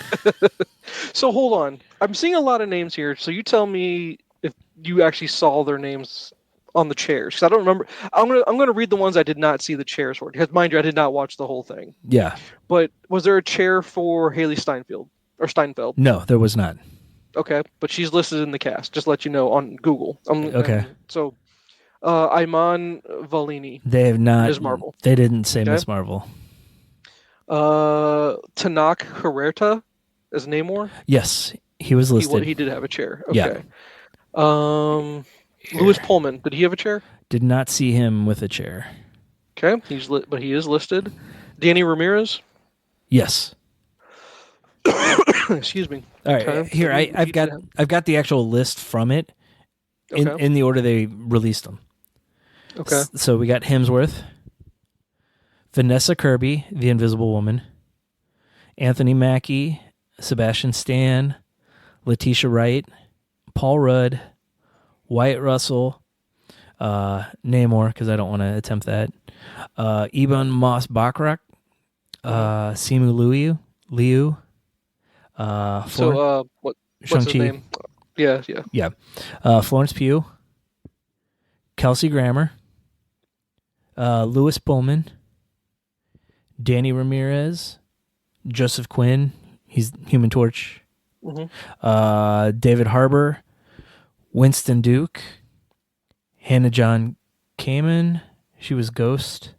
So hold on, I'm seeing a lot of names here. So you tell me if you actually saw their names on the chairs, because I don't remember. I'm gonna read the ones I did not see the chairs for, because mind you, I did not watch the whole thing. Yeah. But was there a chair for Haley Steinfeld? No, there was not. Okay, but she's listed in the cast. Just to let you know on Google. Okay. So, Iman Vellini. They have not. Ms. Marvel. They didn't say Miss Marvel. Tanak Huerta as Namor. Yes, he was listed. He did have a chair. Okay. Yeah. Louis Pullman. Did he have a chair? Did not see him with a chair. Okay, but he is listed. Danny Ramirez. Yes. Excuse me. All right, okay. here I've got the actual list from it in the order they released them. Okay. So we got Hemsworth, Vanessa Kirby, the Invisible Woman, Anthony Mackie, Sebastian Stan, Letitia Wright, Paul Rudd, Wyatt Russell, Namor, because I don't want to attempt that, Ebon Moss-Bachrach, Simu Liu, what's Shang-Chi. his name? Yeah. Florence Pugh, Kelsey Grammer, Louis Pullman, Danny Ramirez, Joseph Quinn, he's Human Torch, David Harbour, Winston Duke, Hannah John Kamen, she was Ghost.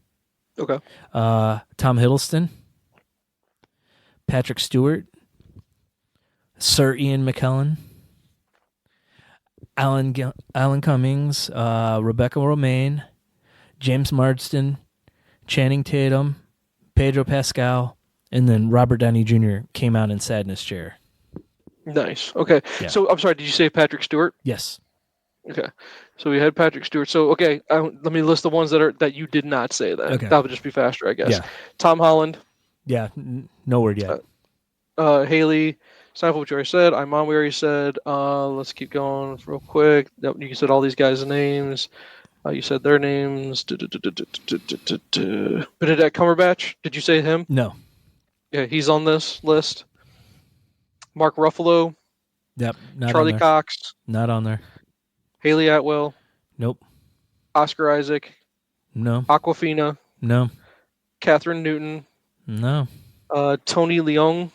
Okay. Tom Hiddleston, Patrick Stewart, Sir Ian McKellen, Alan Cummings, Rebecca Romaine, James Marsden, Channing Tatum, Pedro Pascal, and then Robert Downey Jr. came out and sat in his chair. Nice. Okay. Yeah. So I'm sorry. Did you say Patrick Stewart? Yes. Okay. So we had Patrick Stewart. So okay, let me list the ones that you did not say. Then that would just be faster, I guess. Yeah. Tom Holland. Yeah. No word yet. Haley Steinfeld, which you already said. Iman, we already said. Let's keep going real quick. You said all these guys' names. You said their names. Benedict Cumberbatch. Did you say him? No. Yeah, he's on this list. Mark Ruffalo. Yep. Not Charlie on there. Cox. Not on there. Haley Atwell. Nope. Oscar Isaac. No. Aquafina. No. Catherine Newton. No. Tony Leung.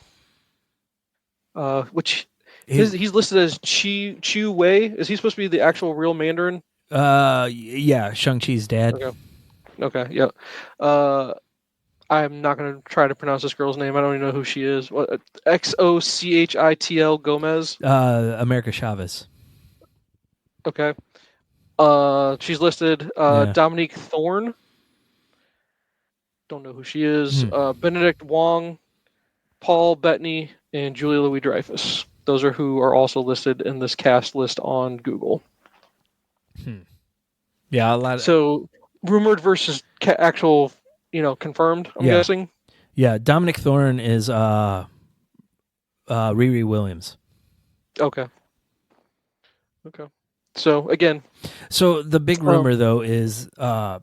Which he's listed as Chu Wei. Is he supposed to be the actual real Mandarin? Yeah, Shang-Chi's dad. Okay, yeah. I'm not going to try to pronounce this girl's name. I don't even know who she is. What? Xochitl Gomez? America Chavez. Okay. She's listed. Dominique Thorne. Don't know who she is. Benedict Wong, Paul Bettany, and Julia Louis-Dreyfus. Those are who are also listed in this cast list on Google. Yeah, a lot. So rumored versus actual, confirmed. I'm guessing. Yeah, Dominic Thorne is Riri Williams. Okay. So again. So the big rumor though is Tom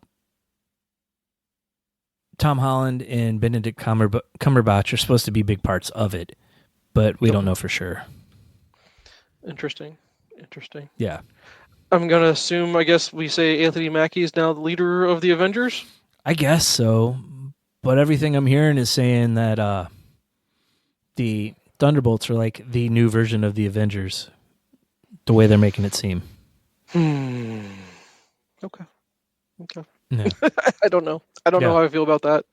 Holland and Benedict Cumberbatch are supposed to be big parts of it, but we don't know for sure. Interesting. Yeah. I'm going to assume, I guess we say Anthony Mackie is now the leader of the Avengers? I guess so. But everything I'm hearing is saying that the Thunderbolts are like the new version of the Avengers, the way they're making it seem. Okay. Yeah. I don't know. I don't know how I feel about that,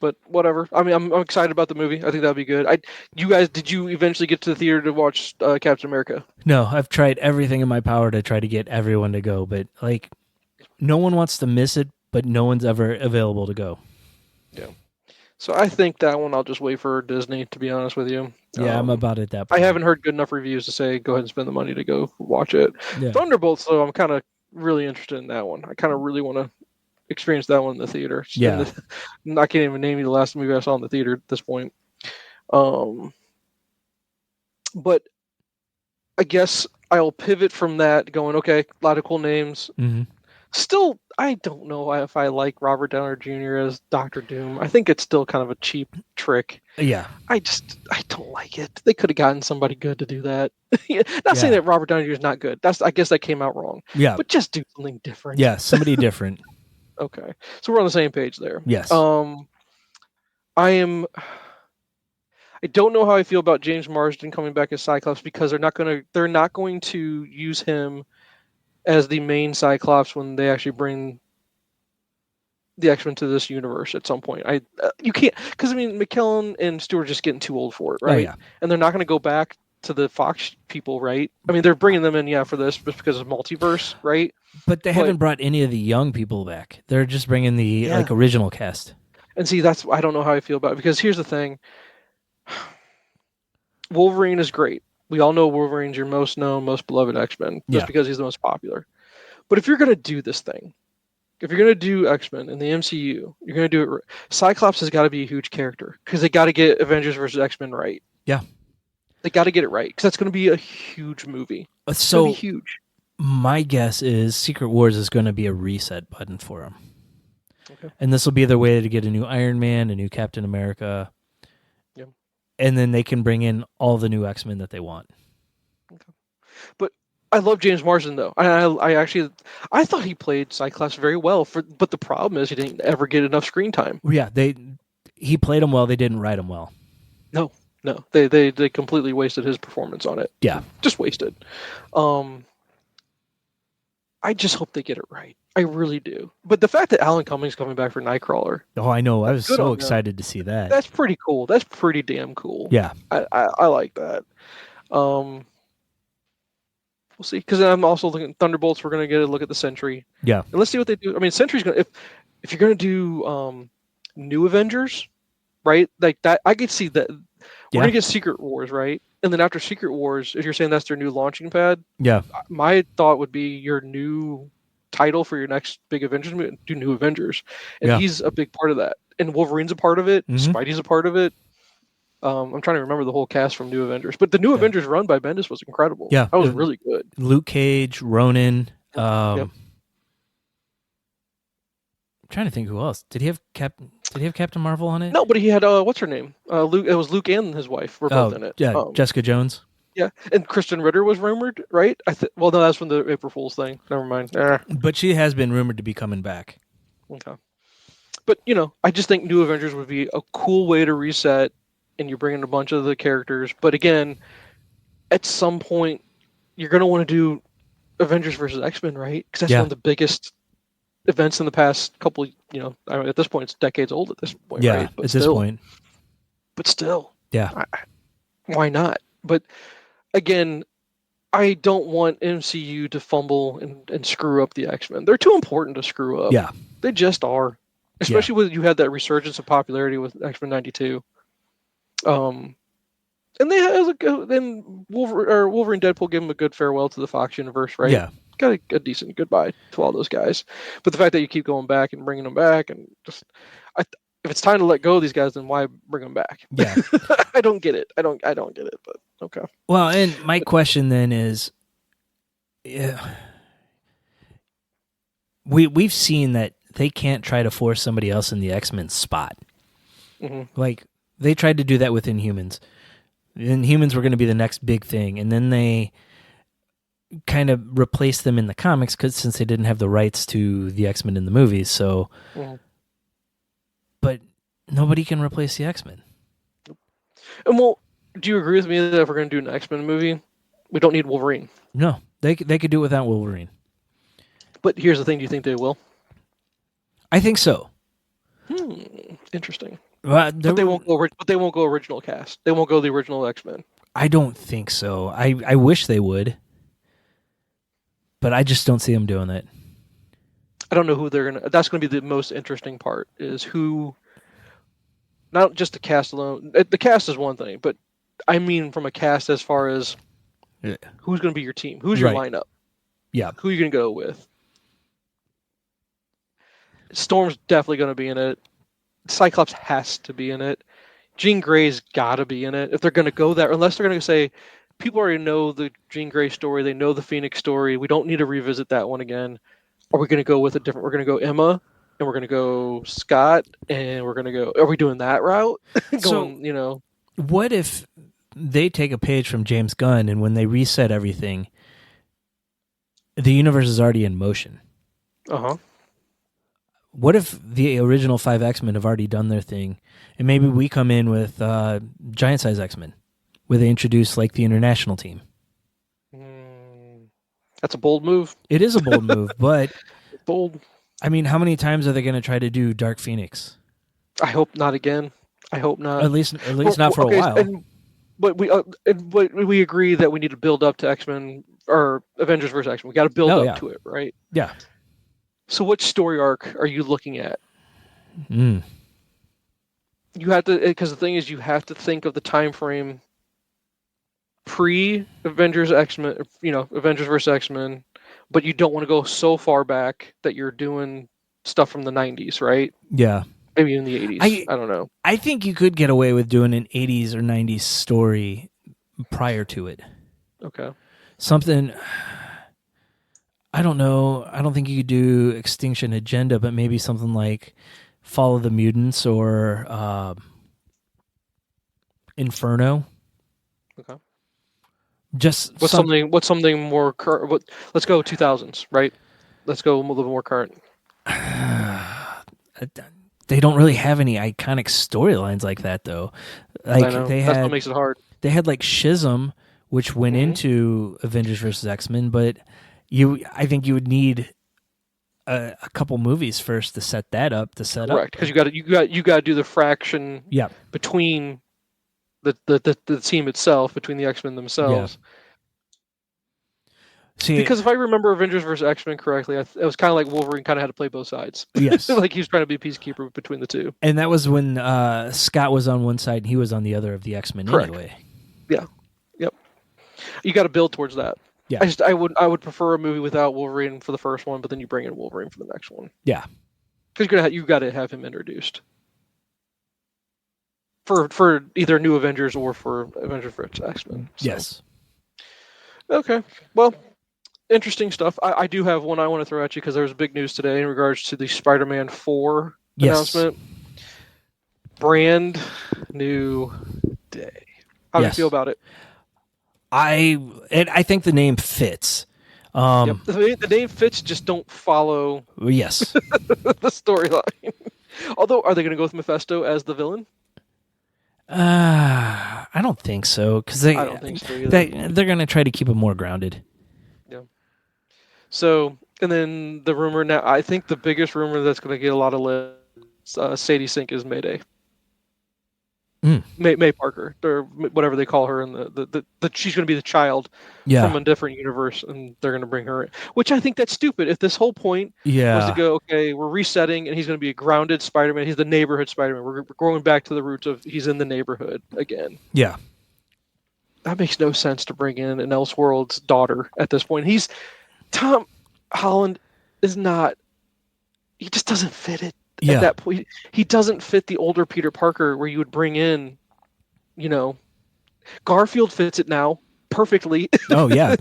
but whatever. I mean, I'm excited about the movie. I think that'd be good. You guys, did you eventually get to the theater to watch Captain America? No, I've tried everything in my power to try to get everyone to go, but like, no one wants to miss it, but no one's ever available to go. Yeah. So I think that one I'll just wait for Disney, to be honest with you. Yeah, I'm about at that point. I haven't heard good enough reviews to say go ahead and spend the money to go watch it. Yeah. Thunderbolts, though, I'm kind of really interested in that one. I kind of really want to experience that one in the theater. Yeah. I can't even name you the last movie I saw in the theater at this point. But I guess I'll pivot from that going, okay, a lot of cool names. Mm-hmm. Still, I don't know if I like Robert Downey Jr. as Doctor Doom. I think it's still kind of a cheap trick. Yeah. I don't like it. They could have gotten somebody good to do that. Not saying that Robert Downey Jr. is not good. I guess that came out wrong. Yeah. But just do something different. Yeah, somebody different. Okay. So we're on the same page there. Yes. I don't know how I feel about James Marsden coming back as Cyclops because they're not going to use him as the main Cyclops when they actually bring the X-Men to this universe at some point. You can't, because I mean McKellen and Stewart are just getting too old for it, right? Oh, yeah. And they're not going to go back to the Fox people, right? I mean, they're bringing them in, for this just because of multiverse, right? But they haven't brought any of the young people back. They're just bringing the original cast. And see, I don't know how I feel about it because here's the thing. Wolverine is great. We all know Wolverine's your most known, most beloved X-Men just because he's the most popular. But if you're going to do this thing, if you're going to do X-Men in the MCU, you're going to do it. Cyclops has got to be a huge character because they got to get Avengers versus X-Men right. Yeah. They got to get it right because that's going to be a huge movie. It's going to be huge. My guess is Secret Wars is going to be a reset button for them. Okay. And this will be their way to get a new Iron Man, a new Captain America. Yeah. And then they can bring in all the new X-Men that they want. Okay. But I love James Marsden, though. I thought he played Cyclops very well. But the problem is he didn't ever get enough screen time. Yeah, he played him well. They didn't write him well. No. They completely wasted his performance on it. Yeah. Just wasted. I just hope they get it right. I really do. But the fact that Alan Cumming's coming back for Nightcrawler. Oh, I know. I was so excited to see that. That's pretty cool. That's pretty damn cool. Yeah. I like that. We'll see. Because I'm also looking at Thunderbolts. We're going to get a look at the Sentry. Yeah. And let's see what they do. I mean, Sentry's going to... If you're going to do New Avengers, right? Like that, I could see that. We're going to get Secret Wars, right? And then after Secret Wars, if you're saying that's their new launching pad, my thought would be your new title for your next big Avengers movie, do New Avengers. And he's a big part of that. And Wolverine's a part of it. Mm-hmm. Spidey's a part of it. I'm trying to remember the whole cast from New Avengers. But the New Avengers run by Bendis was incredible. Yeah. That was really good. Luke Cage, Ronan. I'm trying to think who else. Did he have Captain Marvel on it? No, but he had what's her name? Luke. It was Luke and his wife were both in it. Yeah, Jessica Jones. Yeah, and Kristen Ritter was rumored, right? Well, no, that's from the April Fool's thing. Never mind. But she has been rumored to be coming back. Okay. But I just think New Avengers would be a cool way to reset, and you're bringing a bunch of the characters. But again, at some point, you're going to want to do Avengers versus X-Men, right? Because that's one of the biggest events in the past couple. I mean, at this point, it's decades old. At this point, right? But at this point. But still, yeah. Why not? But again, I don't want MCU to fumble and screw up the X-Men. They're too important to screw up. Yeah. They just are. Especially when you had that resurgence of popularity with X-Men 92. And then Wolverine Deadpool gave him a good farewell to the Fox universe, right? Yeah. Got a decent goodbye to all those guys. But the fact that you keep going back and bringing them back and just... if it's time to let go of these guys, then why bring them back? Yeah. I don't get it. I don't get it, but okay. Well, and my question then is, we've seen that they can't try to force somebody else in the X-Men spot. Mm-hmm. Like, they tried to do that with Inhumans. Inhumans were going to be the next big thing, and then they kind of replaced them in the comics since they didn't have the rights to the X-Men in the movies, so... Mm-hmm. But nobody can replace the X-Men. And well, do you agree with me that if we're going to do an X-Men movie, we don't need Wolverine? No, they could do it without Wolverine. But here's the thing: do you think they will? I think so. Interesting. But they won't go. But they won't go original cast. They won't go the original X-Men. I don't think so. I wish they would, but I just don't see them doing that. I don't know who they're gonna. That's gonna be the most interesting part. Is who. Not just the cast alone. The cast is one thing, but I mean from a cast as far as who's going to be your team, who's your lineup, who are you going to go with. Storm's definitely going to be in it. Cyclops has to be in it. Jean Grey's got to be in it if they're going to go there. Unless they're going to say people already know the Jean Grey story, they know the Phoenix story. We don't need to revisit that one again. Are we going to go with a different? We're going to go Emma. And we're going to go Scott, and we're going to go... Are we doing that route? What if they take a page from James Gunn, and when they reset everything, the universe is already in motion? Uh-huh. What if the original 5 X-Men have already done their thing, and maybe we come in with giant-size X-Men, where they introduce, like, the international team? That's a bold move. It is a bold move, but... Bold... I mean, how many times are they going to try to do Dark Phoenix? I hope not again. I hope not. At least not for a while. But we agree that we need to build up to X-Men or Avengers versus X-Men. We got to build up to it, right? Yeah. So, what story arc are you looking at? You have to, because the thing is, you have to think of the time frame pre-Avengers X-Men. Avengers versus X-Men. But you don't want to go so far back that you're doing stuff from the 90s, right? Yeah. Maybe in the 80s. I don't know. I think you could get away with doing an 80s or 90s story prior to it. Okay. Something... I don't know. I don't think you could do Extinction Agenda, but maybe something like Fall of the Mutants or Inferno. Okay. Just what's something more current? Let's go 2000s, right? Let's go a little more current. They don't really have any iconic storylines like that, though. Like I know. That's what makes it hard. They had like Schism, which went into Avengers versus X-Men, but I think you would need a couple movies first to set that up. Correct, because you got to do the fraction between the team itself, between the X-Men themselves. See, because if I remember Avengers vs. X-Men correctly, it was kind of like Wolverine kind of had to play both sides. Yes. Like he was trying to be peacekeeper between the two. And that was when Scott was on one side and he was on the other of the X-Men anyway. Yeah. Yep. You got to build towards that. Yeah. I would prefer a movie without Wolverine for the first one, but then you bring in Wolverine for the next one. Yeah. Because you got to have him introduced. For either New Avengers or for Avengers vs. X-Men. So. Yes. Okay. Well, interesting stuff. I do have one I want to throw at you because there was big news today in regards to the Spider-Man 4 announcement. Brand new day. How do you feel about it? I think the name fits. The name fits, just don't follow yes. the storyline. Although, are they going to go with Mephisto as the villain? I don't think so, because I don't think so either. They're going to try to keep it more grounded. Yeah. So, and then the rumor now, I think the biggest rumor that's going to get a lot of lists, Sadie Sink is Mayday. May Parker, or whatever they call her, and the she's going to be the child from a different universe, and they're going to bring her in. Which I think that's stupid. If this whole point was to go, okay, we're resetting, and he's going to be a grounded Spider-Man. He's the neighborhood Spider-Man. We're going back to the roots of he's in the neighborhood again. Yeah, that makes no sense to bring in an Elseworlds daughter at this point. Tom Holland is not. He just doesn't fit it. At that point, he doesn't fit the older Peter Parker where you would bring in, Garfield fits it now perfectly. Oh yeah,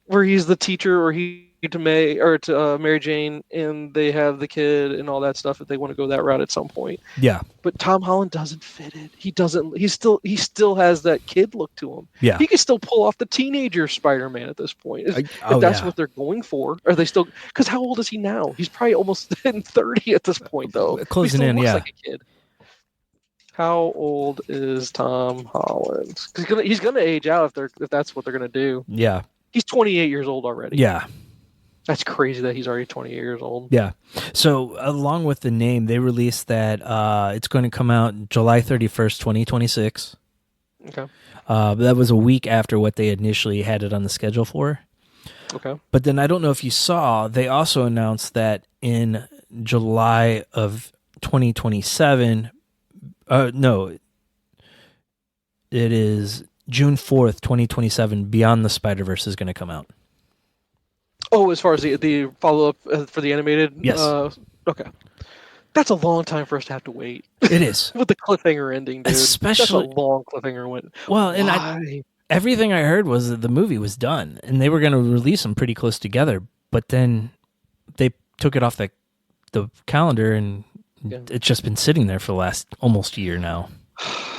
where he's the teacher, or he to Mary Jane, and they have the kid and all that stuff if they want to go that route at some point. Yeah, but Tom Holland doesn't fit it. He doesn't. He still has that kid look to him. Yeah, he can still pull off the teenager Spider-Man at this point. If that's what they're going for, are they still? Because how old is he now? He's probably almost in 30 at this point, though. Closing in, looks like a kid. How old is Tom Holland? He's gonna age out if that's what they're gonna do. Yeah. He's 28 years old already. Yeah. That's crazy that he's already 28 years old. Yeah. So along with the name, they released that it's going to come out July 31st, 2026. Okay. That was a week after what they initially had it on the schedule for. Okay. But then I don't know if you saw, they also announced that in July of 2027, no, it is June 4th, 2027, Beyond the Spider-Verse is going to come out. Oh, as far as the follow-up for the animated? Yes. Okay. That's a long time for us to have to wait. It is. With the cliffhanger ending, dude. Especially, that's a long cliffhanger. Well, and everything I heard was that the movie was done, and they were going to release them pretty close together, but then they took it off the calendar, and it's just been sitting there for the last almost year now.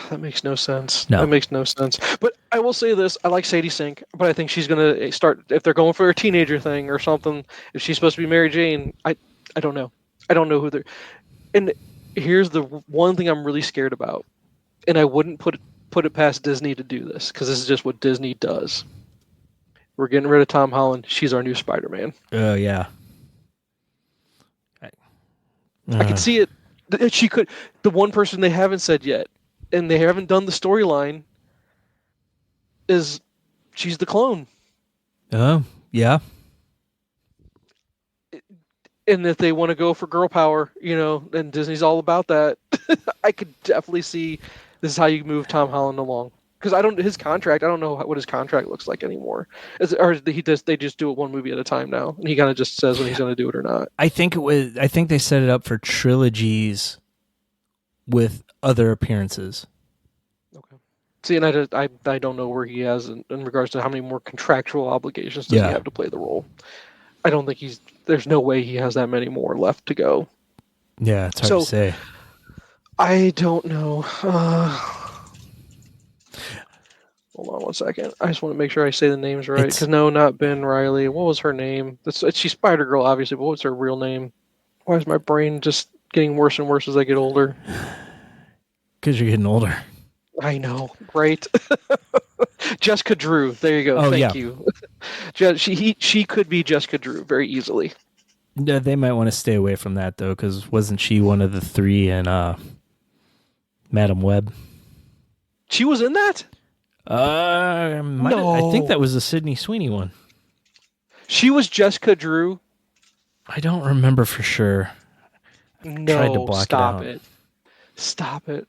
That makes no sense. No. That makes no sense. But I will say this. I like Sadie Sink, but I think she's going to start, if they're going for a teenager thing or something, if she's supposed to be Mary Jane, I don't know. I don't know who they're... And here's the one thing I'm really scared about, and I wouldn't put it past Disney to do this, because this is just what Disney does. We're getting rid of Tom Holland. She's our new Spider-Man. Oh, yeah. I can see it. She could... The one person they haven't said yet, and they haven't done the storyline, is she's the clone. Oh, yeah. And if they want to go for girl power, and Disney's all about that, I could definitely see this is how you move Tom Holland along. Because I don't know what his contract looks like anymore. They just do it one movie at a time now, and he kind of just says when he's going to do it or not. I think they set it up for trilogies with other appearerances. Okay. See, and I don't know where he has in regards to how many more contractual obligations does he have to play the role. I don't think there's no way he has that many more left to go. Yeah, it's hard to say. I don't know. Hold on one second. I just want to make sure I say the names right. Because no, not Ben Reilly. What was her name? She's Spider-Girl, obviously, but what's her real name? Why is my brain just getting worse and worse as I get older? Because you're getting older. I know, right? Jessica Drew. There you go. Oh, Thank you. She could be Jessica Drew very easily. Yeah, they might want to stay away from that, though, because wasn't she one of the three in Madam Web? She was in that? No. I think that was the Sydney Sweeney one. She was Jessica Drew? I don't remember for sure. Tried to block it. Stop it.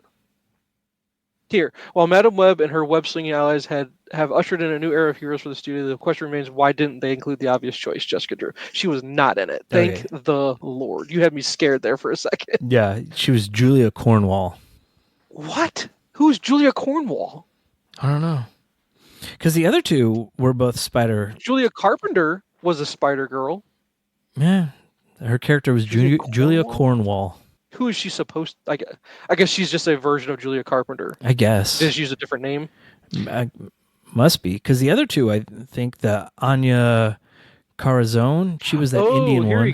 Here, while Madam Web and her web-slinging allies have ushered in a new era of heroes for the studio, the question remains, why didn't they include the obvious choice, Jessica Drew? She was not in it. Thank the Lord. You had me scared there for a second. Yeah, she was Julia Cornwall. What? Who's Julia Cornwall? I don't know. Because the other two were both Spider... Julia Carpenter was a Spider-Girl. Yeah, her character was Julia Cornwall. Who is she supposed to... I guess she's just a version of Julia Carpenter. I guess. Just use a different name? Must be. Because the other two, I think the Anya Corazon, she was that Indian one. Here you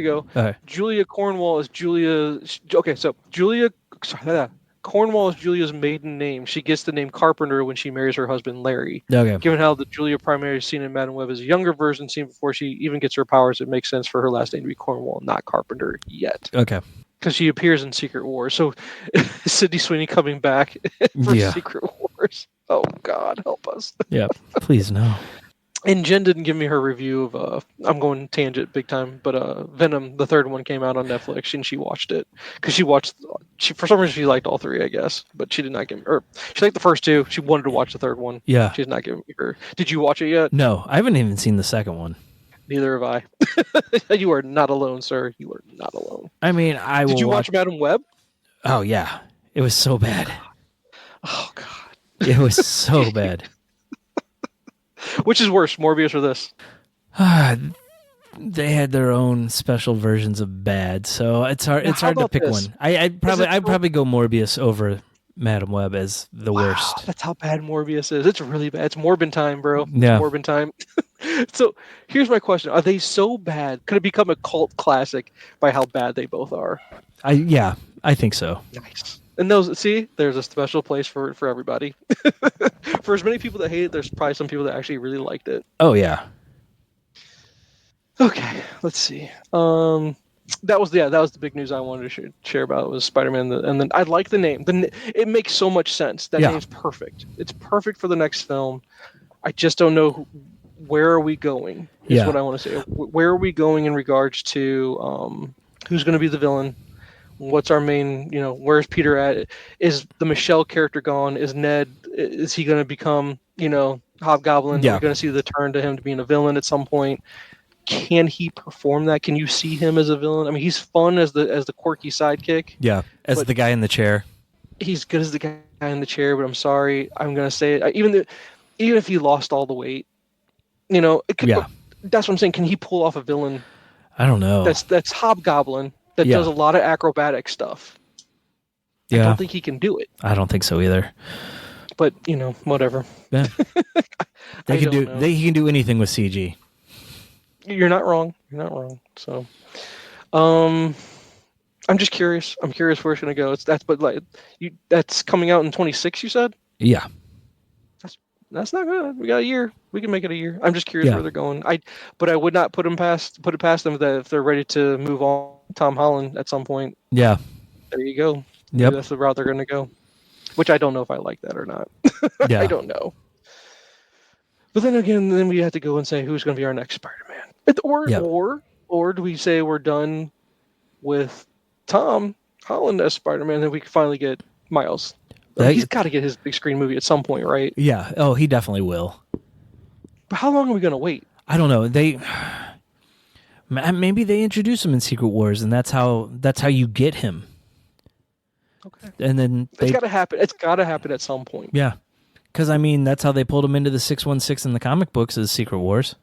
go. Okay. Julia Cornwall is Julia... Okay, so Cornwall is Julia's maiden name. She gets the name Carpenter when she marries her husband, Larry. Okay. Given how the Julia primary scene in Madam Web is a younger version seen before she even gets her powers, it makes sense for her last name to be Cornwall, not Carpenter yet. Okay. Because she appears in Secret Wars. So Sydney Sweeney coming back for Secret Wars. Oh, God, help us. Yeah, please no. And Jen didn't give me her review of, I'm going tangent big time, but Venom, the third one came out on Netflix, and she watched it. Because for some reason, she liked all three, I guess. But she did not give me, or she liked the first two. She wanted to watch the third one. Yeah. She's not giving me her. Did you watch it yet? No, I haven't even seen the second one. Neither have I. You are not alone, sir. You are not alone. I mean, Did you watch Madam Web? Oh, yeah. It was so bad. Oh, God. It was so bad. Which is worse, Morbius or this? They had their own special versions of bad, so it's hard. It's hard to pick one. I'd probably go Morbius over Madam Web as the worst. That's how bad Morbius is. It's really bad. It's Morbin time, bro. Yeah. It's Morbin time. So here's my question: are they so bad? Could it become a cult classic by how bad they both are? I think so. And there's a special place for everybody. For as many people that hate it, there's probably some people that actually really liked it. Oh yeah. Okay, let's see. That was the big news I wanted to share about was Spider-Man, and then I like the name. It makes so much sense. That name's perfect. It's perfect for the next film. I just don't know where are we going. Is what I want to say. Where are we going in regards to who's going to be the villain? What's our main? Where's Peter at? Is the Michelle character gone? Is Ned? Is he going to become Hobgoblin? Yeah. Are we going to see the turn to him to being a villain at some point? Can he perform that? Can you see him as a villain? I mean, he's fun as the quirky sidekick. Yeah, as the guy in the chair. He's good as the guy in the chair, but I'm sorry, I'm gonna say it. Even if he lost all the weight, that's what I'm saying. Can he pull off a villain? I don't know. That's Hobgoblin that does a lot of acrobatic stuff. Yeah. I don't think he can do it. I don't think so either. But whatever. Yeah. He can do anything with CG. You're not wrong. So, I'm just curious. I'm curious where it's going to go. That's coming out in 2026. You said? Yeah. That's not good. We got a year. We can make it a year. I'm just curious where they're going. But I would not put it past them that if they're ready to move on, Tom Holland at some point. Yeah. There you go. Yep. Maybe that's the route they're going to go. Which I don't know if I like that or not. Yeah. I don't know. But then again, we have to go and say who's going to be our next Spider-Man. Or do we say we're done with Tom Holland as Spider-Man, then we can finally get Miles? He's got to get his big screen movie at some point, right? Yeah. Oh, he definitely will. But how long are we going to wait? I don't know. Maybe they introduce him in Secret Wars, and that's how you get him. Okay. And then it's got to happen. It's got to happen at some point. Yeah. Because, that's how they pulled him into the 616 in the comic books as Secret Wars.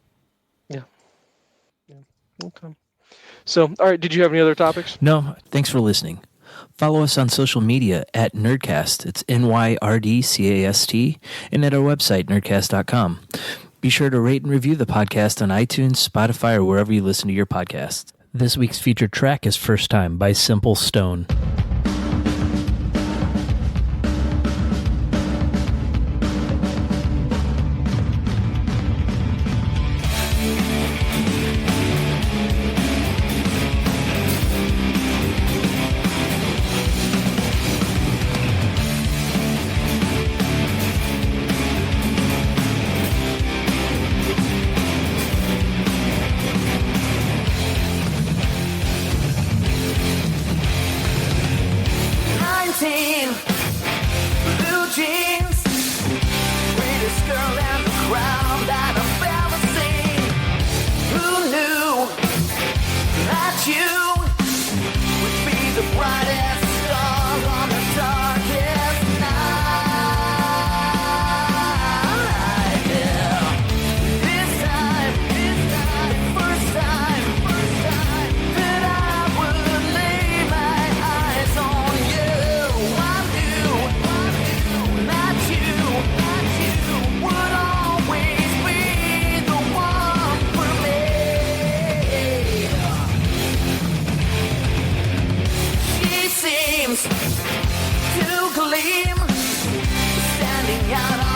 Yeah. Okay. So, all right, did you have any other topics? No. Thanks for listening. Follow us on social media at Nyrdcast. It's NYRDCAST. And at our website, nerdcast.com. Be sure to rate and review the podcast on iTunes, Spotify, or wherever you listen to your podcasts. This week's featured track is First Time by Simple Stone. To gleam, standing out